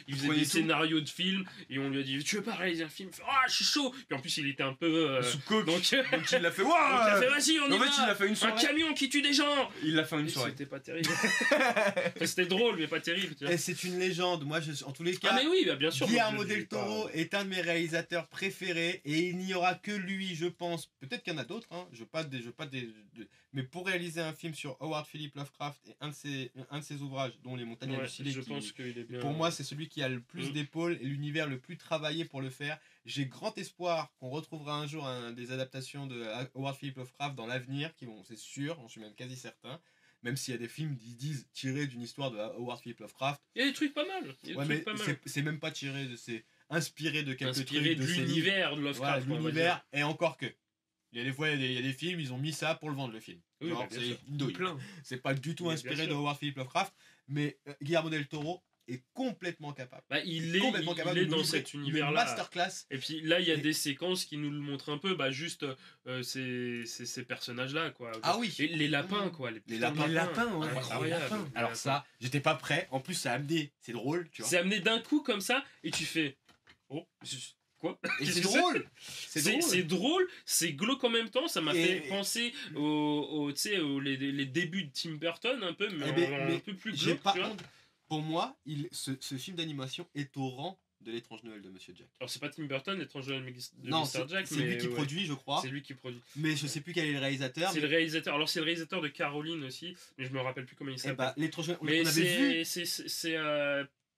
Il faisait prenait des tout. scénarios de films. Et on lui a dit tu veux pas réaliser un film? Il fait, ah, je suis chaud. Puis en plus, il était un peu. Sous coke. Donc, Donc il l'a fait. il a fait Waouh. vas-y, on y En va. fait, il a fait une Un soirée. camion qui tue des gens. Il l'a fait une Et soirée. C'était pas terrible. Enfin, c'était drôle, mais pas terrible. tu vois. Et c'est une légende. Moi, en tous les Ah cas, mais oui, bah, bien sûr. Guillermo moi, je dis del pas- Toro est un de mes réalisateurs préférés et il n'y aura que lui, je pense. Peut-être qu'il y en a d'autres, hein. Mais pour réaliser un film sur Howard Philip Lovecraft et un de ses ouvrages, dont Les Montagnes Ouais, hallucinées, je qui- pense qu'il est bien. pour moi, c'est celui qui a le plus Mm. d'épaules et l'univers le plus travaillé pour le faire. J'ai grand espoir qu'on retrouvera un jour des adaptations de Howard Philip Lovecraft dans l'avenir, qui vont, c'est sûr, j'en suis même quasi certain. Même s'il y a des films qui disent tirés d'une histoire de Howard Philip Lovecraft. Il y a des trucs pas mal. Il y a des Ouais, trucs mais pas mal. c'est même pas tiré, c'est inspiré de quelques Inspiré trucs de ses livres. l'univers de Voilà, Lovecraft. on va l'univers, et encore que. Il y a des fois, il y a des films, ils ont mis ça pour le vendre, le film. Oui, Genre, bah, bien c'est sûr. une douille. Plein. C'est pas du tout Mais bien inspiré de sûr. Howard Philip Lovecraft, mais Guillermo del Toro est complètement capable. Bah, il est Complètement de nous dans livrer cet une univers-là. masterclass. Et puis là, il y a Et- des séquences qui nous le montrent un peu, bah juste ces personnages-là, quoi. Ah oui. Et les lapins, quoi. Les putains de lapins. Les lapins, ouais. Incroyable. Les lapins. Les Alors lapins. ça, j'étais pas prêt. En plus, ça a amené. C'est drôle, tu vois. C'est amené d'un coup comme ça, et tu fais. Oh, quoi? Et Qu'est-ce c'est que drôle. C'est drôle. C'est drôle, c'est glauque en même temps. Ça m'a Et- fait penser tu sais, les débuts de Tim Burton, un peu, mais, Eh ben, un mais peu plus J'ai glauque, pas tu vois. honte. Pour moi, ce film d'animation est au rang de l'étrange Noël de Monsieur Jack. Alors, c'est pas Tim Burton, l'étrange Noël de Non, Mr. c'est Jack, c'est lui mais qui ouais. produit, je crois. C'est lui qui produit. Mais je sais plus quel est le réalisateur. C'est mais- le réalisateur. Alors, c'est le réalisateur de Caroline aussi, mais je me rappelle plus comment il Eh s'appelle. bah, l'étrange Noël, Mais on avait vu. c'est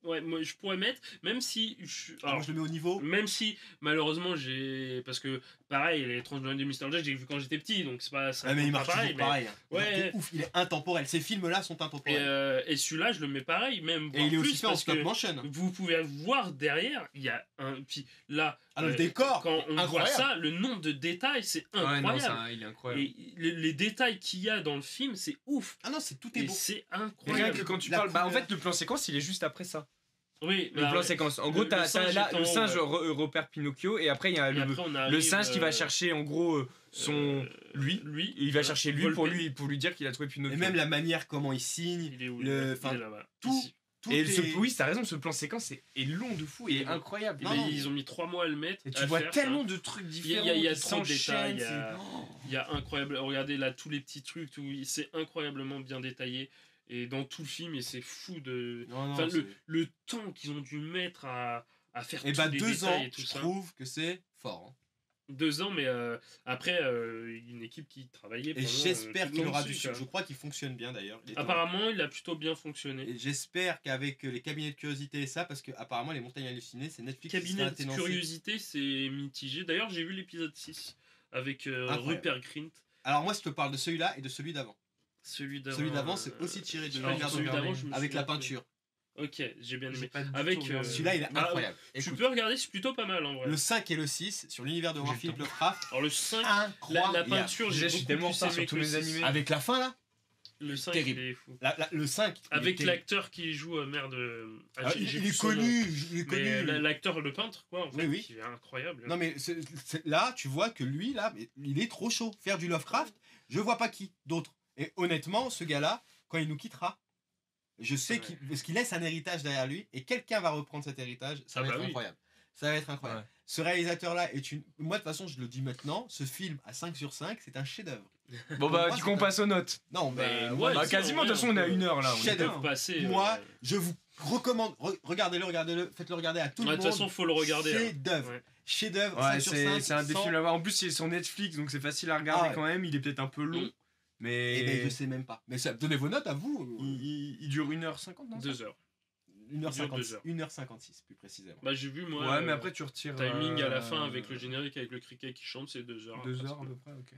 ouais, moi je pourrais mettre, même si Alors, moi, je le mets au niveau. même si malheureusement j'ai parce que pareil, les Étranges Noëls de Mr. Jack, j'ai vu quand j'étais petit, donc c'est pas Ah, mais il marche pareil. toujours pareil. Hein. Ouais. Il est ouf, il est intemporel. Ces films-là sont intemporels. Et celui-là, je le mets pareil, même Et voire il est aussi plus, fait en parce stop que motion. vous pouvez voir derrière, il y a un. Puis là, Ah, le décor, quand on voit incroyable. ça, le nombre de détails, c'est Ouais, non, incroyable. il est incroyable. Et les détails qu'il y a dans le film, c'est ouf. Ah non, tout est Et beau. c'est Et rien incroyable. que quand tu La parles, bah en couleur. fait le plan séquence il est juste après ça. Oui, Le bah plan ouais. séquence. En gros, Le t'as singe là, est en le haut, singe ouais. repère Pinocchio et après il y a Et après, on le arrive, singe qui va chercher en gros son lui. lui. Et il va chercher lui pour Volpe. lui dire qu'il a trouvé Pinocchio. Et même la manière comment il signe. Il est où Le- il enfin, est là-bas. tout- Ici. Tout Et est... oui, t'as raison, ce plan séquence est long de fou et est incroyable. Et Non, ben, non. ils ont mis 3 mois à le mettre. Et tu à vois faire, tellement ça. de trucs Il y différents. a qui trop de détails. s'enchaînent, Il y a incroyable. Regardez là tous les petits trucs, c'est incroyablement bien détaillé. Et dans tout le film, et c'est fou de. Non, non, Enfin, c'est- le temps qu'ils ont dû mettre à faire Et tous bah les 2 détails ans, et tout je ça. trouve que c'est fort. Hein. 2 ans, mais après, une équipe qui travaillait. Et pendant, j'espère tout qu'il le aura long du dessus, succès. quoi. Je crois qu'il fonctionne bien d'ailleurs. Il est en- Apparemment, il a plutôt bien fonctionné. Et j'espère qu'avec les cabinets de curiosité et ça, parce que apparemment les montagnes hallucinées, c'est Netflix qui Cabinet sera de ténancé. curiosité, c'est mitigé. D'ailleurs, j'ai vu l'épisode 6 avec Incroyable. Rupert Grint. Alors moi, je te parle de celui-là et de celui d'avant. Celui d'avant. Celui d'avant, c'est aussi tiré de alors, l'univers de celui Merlin, d'avant, je me avec la souviens plus. peinture. Ok, j'ai bien J'ai aimé. pas du Avec, tout regardé. Celui-là, il est Ah, incroyable. Tu Écoute, peux regarder, c'est plutôt pas mal en vrai. le 5 et le 6 sur l'univers de J'ai le Philippe temps. Lovecraft. Alors le 5, Incroyable. la peinture, Déjà, j'ai je suis beaucoup tellement en plus retard aimé sur tous que le les 6. animés. Avec la fin là, Le 5, terrible. il est fou. le 5. il est Avec terrible. l'acteur qui joue merde. Ah, j'ai il plus est son nom. connu, il est Mais connu. l'acteur, le peintre, quoi, en fait, Oui, oui. qui est incroyable. Non mais là, tu vois que lui là, mais il est trop chaud. Faire du Lovecraft, je vois pas qui d'autre. Et honnêtement, ce gars-là, quand il nous quittera, je sais Ouais. parce qu'il laisse un héritage derrière lui et quelqu'un va reprendre cet héritage. Ça Ah va bah être oui. incroyable. Ça va être incroyable. Ouais. Ce réalisateur-là est une. Moi, de toute façon, je le dis maintenant, ce film à 5 sur 5, c'est un chef-d'œuvre. Bon bah Moi, du c'est coup on un- passe aux notes. Non, Bah, mais ouais, moi, Bah si, quasiment en de vrai, toute façon on est à peut- 1 heure là. on est Chef Ils peuvent bien. passer. moi, je vous recommande. Regardez-le, faites-le regarder à tout De le toute monde. façon, faut le regarder. hein. Chef-d'œuvre. Ouais. Chef-d'œuvre, Ouais, 5 sur 5. c'est un des sans- films à voir. En plus il est sur Netflix donc c'est facile à regarder Ah ouais. quand même. Il est peut-être un peu long. Mm. Mais Eh ben, je sais même pas. Mais donnez vos notes à vous. il dure 1h50 non 2 heures. 1h56, 2 heures. 1h56 plus précisément. Bah, j'ai vu, moi. Ouais mais après tu retires... Timing à la fin avec le générique, avec le criquet qui chante, c'est 2 heures. 2 heures à peu près, ok.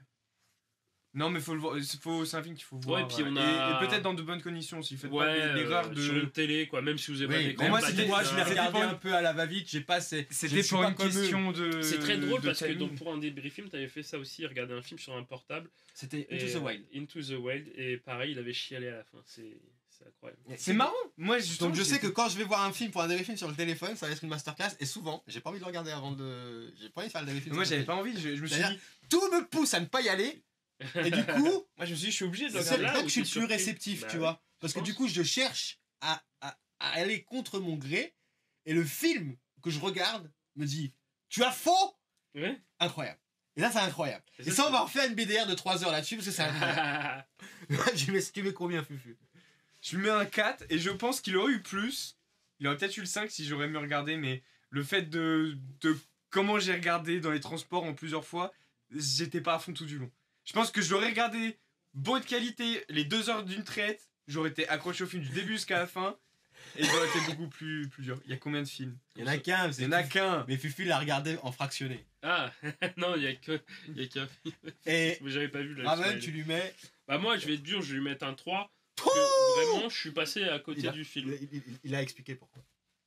Non mais faut le voir, c'est un film qu'il faut voir. Ouais, puis on Et- a- et peut-être dans de bonnes conditions si faites Ouais, pas l'erreur de... sur une télé, quoi, même si vous avez pas Oui, d'écran. mais moi, bah, c'était c'était- moi, je l'ai c'était regardé pour une- un peu à la va-vite, j'ai pas assez. C'était pour une question de... C'est très drôle de parce que timing. donc, pour un débriefing, t'avais fait ça aussi, regarder un film sur un portable. C'était et, Into the Wild. Into the Wild, et pareil, il avait chialé à la fin. C'est incroyable. C'est marrant. Moi justement... Donc je sais que quand je vais voir un film pour un débriefing sur le téléphone, ça va être une masterclass. Et souvent, j'ai pas envie de le regarder avant de. J'ai pas envie de faire le débriefing. Moi sur j'avais le pas envie, je me suis C'est-à-dire- dit... téléphone. Tout me pousse à ne pas y aller. Et du coup, Moi je me suis dit je suis obligé de le c'est regarder. là là où que je suis t'es le plus surpris. réceptif, Bah tu oui, vois. Parce que pense. du coup, je cherche à aller contre mon gré. Et le film que je regarde me dit tu as faux. Ouais. Incroyable. Et là, c'est incroyable. Et Et ça, ça, on c'est- va refaire une BDR de 3 heures là-dessus parce que c'est incroyable. Tu mets combien, Fufu? Je lui mets un 4 et je pense qu'il aurait eu plus. Il aurait peut-être eu le 5 si j'aurais mieux regardé, mais le fait de comment j'ai regardé dans les transports en plusieurs fois, j'étais pas à fond tout du long. Je pense que je l'aurais regardé bonne qualité, les 2 heures d'une traite, j'aurais été accroché au film du début jusqu'à la fin, et j'aurais été beaucoup plus dur. Il y a combien de films? Il y en a qu'un. Il y en a qu'un. Mais Fufu l'a regardé en fractionné. Ah, non, il y a qu'un film. Et Mais j'avais pas vu le Raven, smile. tu lui mets. Bah, moi, je vais être dur, je vais lui mettre un 3. Parce que vraiment, je suis passé à côté Il a- du film. Il a expliqué pourquoi.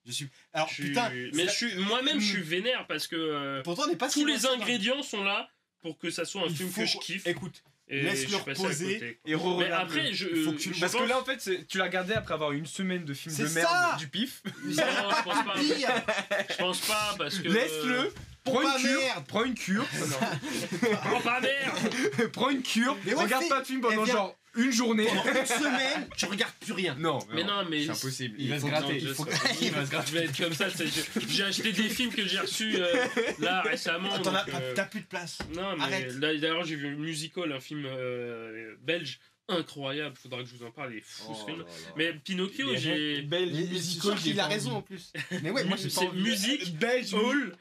Je suis. Alors, Je suis- putain. mais c'est- moi-même, je suis vénère parce que Pourtant, on n'est pas tous si les loin de ça. ingrédients sont là pour que ça soit un Il film faut que je kiffe. Écoute, Et laisse-le je suis passé à reposer côté, quoi. Et Mais re-regarde-le. après, je. Il faut que tu- je Parce que pense- là en fait, tu l'as regardé après avoir une semaine de films C'est de merde ça du pif. Non, je pense pas. pire. Je pense pas parce que. Laisse-le. Prends pas une cure. merde. Prends une cure. Oh, pas merde. Prends une cure. Mais ouais, regarde fais- pas de film pendant viens. genre une journée. Pendant une semaine, tu regardes plus rien. Non, Mais non, mais. c'est impossible. il Il va faut se que- gratter. non, je Il faut sais. que- il va se gratter. Je vais être comme ça. J'ai acheté des films que j'ai reçus là récemment. Attends, donc, t'as plus de place. Non, mais Arrête. là, d'ailleurs, j'ai vu Musical, un film belge incroyable. Faudra que je vous en parle, il est fou ce film. Mais Pinocchio, j'ai. Belle Mais musical, il a raison en plus. Mais ouais, moi j'ai pas C'est envie. musique, Belge. hall,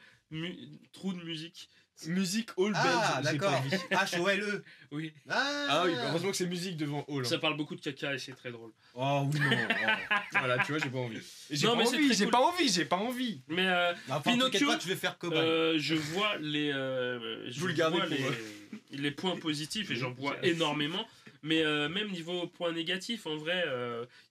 trou de musique. Musique Hall Ah, belge. j'ai d'accord. pas envie. H-O-L-E. Oui, Ah oui, heureusement que c'est musique devant Hall. ça parle beaucoup de caca et c'est très drôle. Oh, oui, non. Oh. Voilà, tu vois, j'ai pas envie. Non, mais c'est très J'ai cool. pas envie, j'ai pas envie. Mais Non, Pinocchio, t'inquiète pas, je vais faire cobaye. je vois les, Vous le gardez vois pour les points positifs et j'en vois énormément. Mais même niveau point négatif, en vrai,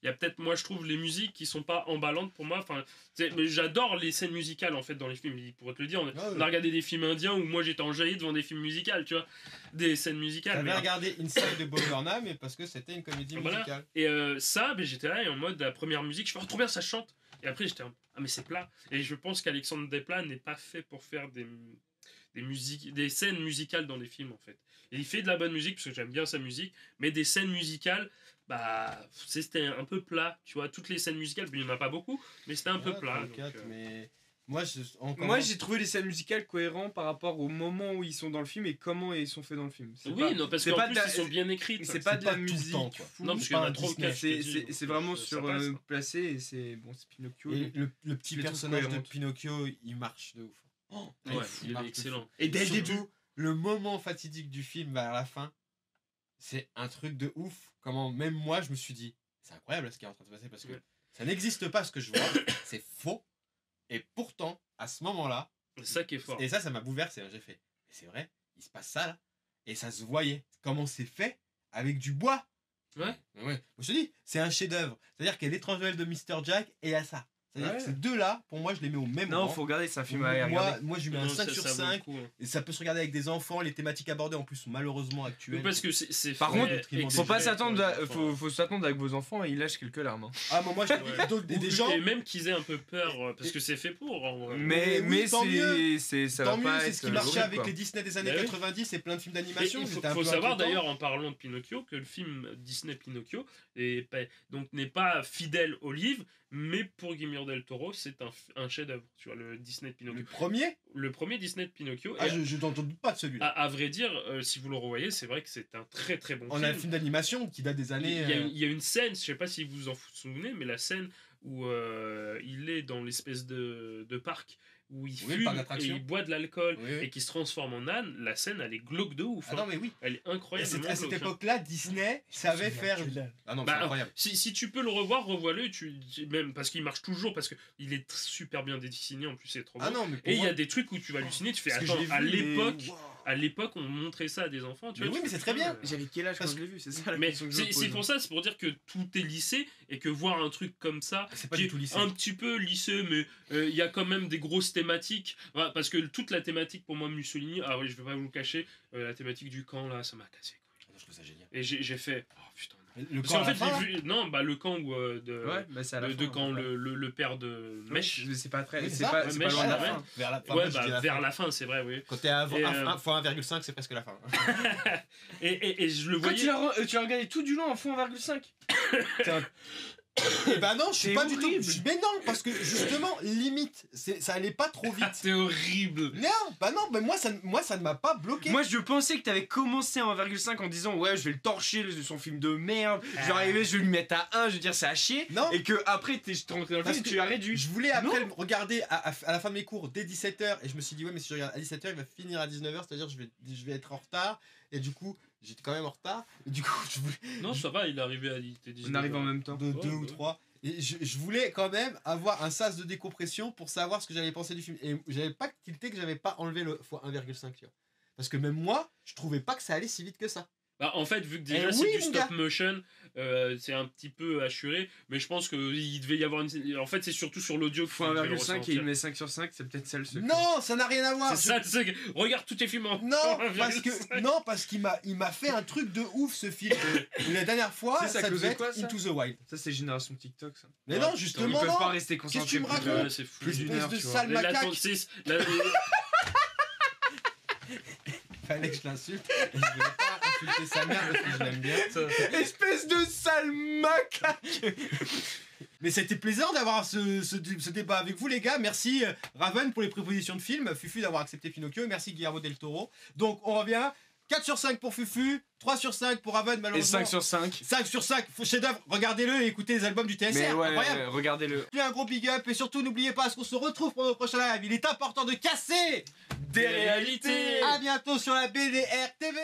il y a peut-être, moi je trouve, les musiques qui sont pas emballantes pour moi. Enfin, mais j'adore les scènes musicales en fait dans les films. Pour te le dire, on a regardé des films indiens où moi j'étais enjaillé devant des films musicaux, tu vois, des scènes musicales. J'avais mais- regardé Inside de Bob Burnham, mais parce que c'était une comédie Voilà. musicale. Et ça, ben, j'étais là et en mode la première musique, je fais oh, trop bien, ça chante. Et après j'étais ah mais c'est plat. Et je pense qu'Alexandre Desplat n'est pas fait pour faire des scènes musicales dans des films en fait. Et il fait de la bonne musique parce que j'aime bien sa musique, mais des scènes musicales, bah c'était un peu plat, tu vois. Toutes les scènes musicales, il n'y en a pas beaucoup, mais c'était un peu Ouais, plat. 34, donc, mais moi, Moi, j'ai trouvé les scènes musicales cohérentes par rapport au moment où ils sont dans le film et comment ils sont faits dans le film. C'est Oui, pas- non, parce c'est qu'en pas plus de la- ils sont bien écrits. c'est pas de la tout le musique. temps, quoi. fou. Non, parce c'est qu'il y en pas a un trop Disney. quatre, je te dis, C'est donc, vraiment ça sur passe, hein. placé et c'est bon, c'est Pinocchio. Et le petit Je les trouve personnage de cohérentes. Pinocchio, il marche de ouf. Oh, Ouais, il marche est de excellent. fou. Et dès le Surtout, début, le moment fatidique du film vers la fin, c'est un truc de ouf. Comment même moi, je me suis dit, c'est incroyable ce qui est en train de se passer parce que Ouais. ça n'existe pas ce que je vois, c'est faux. Et pourtant, à ce moment-là, C'est ça qui est fort. et ça m'a bouleversé. J'ai fait, mais c'est vrai, il se passe ça là. Et ça se voyait. Comment c'est fait avec du bois. Ouais. Ouais. Je te dis, c'est un chef-d'œuvre. C'est-à-dire qu'il y a l'étrange Noël de Mr. Jack et il y a ça. C'est-à-dire Ouais. que ces deux-là, pour moi, je les mets au même non, rang. faut regarder, c'est un film à moi, regarder. moi, je lui mets un Non, 5 ça sur vaut le 5. coup, hein. Et ça peut se regarder avec des enfants. Les thématiques abordées en plus sont malheureusement actuelles. Oui, parce que c'est Par fait contre, extrêmement Faut pas des s'attendre, ouais, faut s'attendre avec vos enfants et ils lâchent quelques larmes. Hein. Ah, moi, je Ouais. d'autres- des gens. Et même qu'ils aient un peu peur, parce que c'est fait pour. En vrai. Mais, oui, mais tant mieux. ça Tant va mieux, pas c'est être ce qui marchait horrible, avec quoi. les Disney des années Bah oui. 90 et plein de films Et d'animation. il faut, C'était un faut peu savoir inquiétant. d'ailleurs en parlant de Pinocchio que le film Disney Pinocchio donc n'est pas fidèle au livre, mais pour Guillermo del Toro c'est un chef-d'œuvre. Tu vois le Disney de Pinocchio, Le premier, le premier Disney de Pinocchio. ah, Et je n'en doute pas de celui-là. à vrai dire, si vous le revoyez, c'est vrai que c'est un très très bon On film. a un film d'animation qui date des Il années. y, a, il y a une scène, je sais pas si vous en souvenez, mais la scène où il est dans l'espèce de parc où il le fume parc et d'attractions. il boit de l'alcool Oui, oui. et qui se transforme en âne, la scène elle est glauque de ouf. Ah non, hein. mais oui. Elle est Et incroyable. à cette époque-là, Disney savait faire. Ah non, c'est Bah, incroyable. si tu peux le revoir, revois-le, même parce qu'il marche toujours, parce qu'il est super bien dessiné, en plus c'est trop beau. Ah non, mais pour Et il y moi- a des trucs où tu vas halluciner, tu fais Parce que attends, je l'ai à vu, mais- l'époque, Wow. à l'époque on montrait ça à des enfants, tu Mais vois. oui, tu mais fais, c'est très putain, bien. J'avais quel âge quand Parce je l'ai vu, c'est ça la Mais question que je me c'est pose. pour ça, c'est pour dire que tout est lissé et que voir un truc comme ça, C'est pas qui du est tout lissé. un petit peu lissé, mais il y a quand même des grosses thématiques. Voilà, parce que toute la thématique pour moi Mussolini, ah oui, je vais pas vous le cacher, la thématique du camp là, ça m'a cassé. Je trouve ça génial. Et j'ai fait, oh putain. Le Parce camp qu'en à la fait, fin, j'ai vu, non, bah le camp où, Ouais, bah c'est à la de fin, quand ouais. le père de Mèche. Ouais, c'est pas très, Oui, c'est c'est ça. pas, c'est pas Mèche, loin de la ouais. fin. vers la fin. Ouais, moi, je dis bah, vers la fin, c'est vrai, oui. Quand t'es à Et, 1,5, c'est presque la fin. Et je le Quand voyais. tu as regardé tout du long en fond 1,5. Et bah non, je suis C'est pas du horrible. tout. Mais non, parce que justement, limite, ça allait pas trop vite. C'est horrible. Non, bah non, mais moi ça ne m'a pas bloqué. Moi je pensais que t'avais commencé en 1,5 en disant ouais je vais le torcher, son film de merde, je vais arriver, je vais lui mettre à 1, je veux dire c'est à chier. Non. Et que après t'es rentré dans le Parce film et que tu as réduit. Je voulais après le regarder à la fin de mes cours dès 17h et je me suis dit ouais mais si je regarde à 17h il va finir à 19h, c'est-à-dire je vais être en retard et du coup j'étais quand même en retard et du coup je voulais Non, ça va, il est arrivé à il était 19. On arrive en même temps. de 2 ou 3 et je voulais quand même avoir un sas de décompression pour savoir ce que j'allais penser du film et j'avais pas tilté que j'avais pas enlevé le x 1,5 tu vois. Parce que même moi je trouvais pas que ça allait si vite que ça. Bah, en fait, vu que déjà Eh c'est oui, du mon stop gars. motion, c'est un petit peu assuré, mais je pense qu'il devait y avoir une. En fait, c'est surtout sur l'audio Faut 1,5 et il met 5 sur 5, c'est peut-être ça le secret. Non, ça n'a rien à voir. C'est ça, regarde tous tes films en. Non, en parce qu'il m'a fait un truc de ouf ce film. La dernière fois, C'est ça, ça cause devait de quoi, être ça Into the Wild. Ça c'est génération TikTok ça. Mais Ouais, non, putain, Ils justement peuvent non. pas rester concentrés. Qu'est-ce que tu me plus de- racontes Ouais, c'est fou. plus d'une Espèce heure, de tu vois. sale Mais la macaque. Fallait que je l'insulte. Et je vais pas insulter sa mère parce que je l'aime bien. Espèce de sale macaque. Mais c'était plaisant d'avoir ce débat avec vous les gars. Merci Raven pour les propositions de films. Fufu d'avoir accepté Pinocchio. Et merci Guillermo del Toro. Donc on revient. 4 sur 5 pour Fufu. 3 sur 5 pour Raven Et malheureusement. 5 sur 5. 5 sur 5. Chef-d'œuvre. Regardez-le et écoutez les albums du TSR. Mais ouais, Incroyable. regardez-le. Un gros big up et surtout n'oubliez pas ce qu'on se retrouve pour nos prochains lives. Il est important de casser des réalités. À bientôt sur la BDR TV.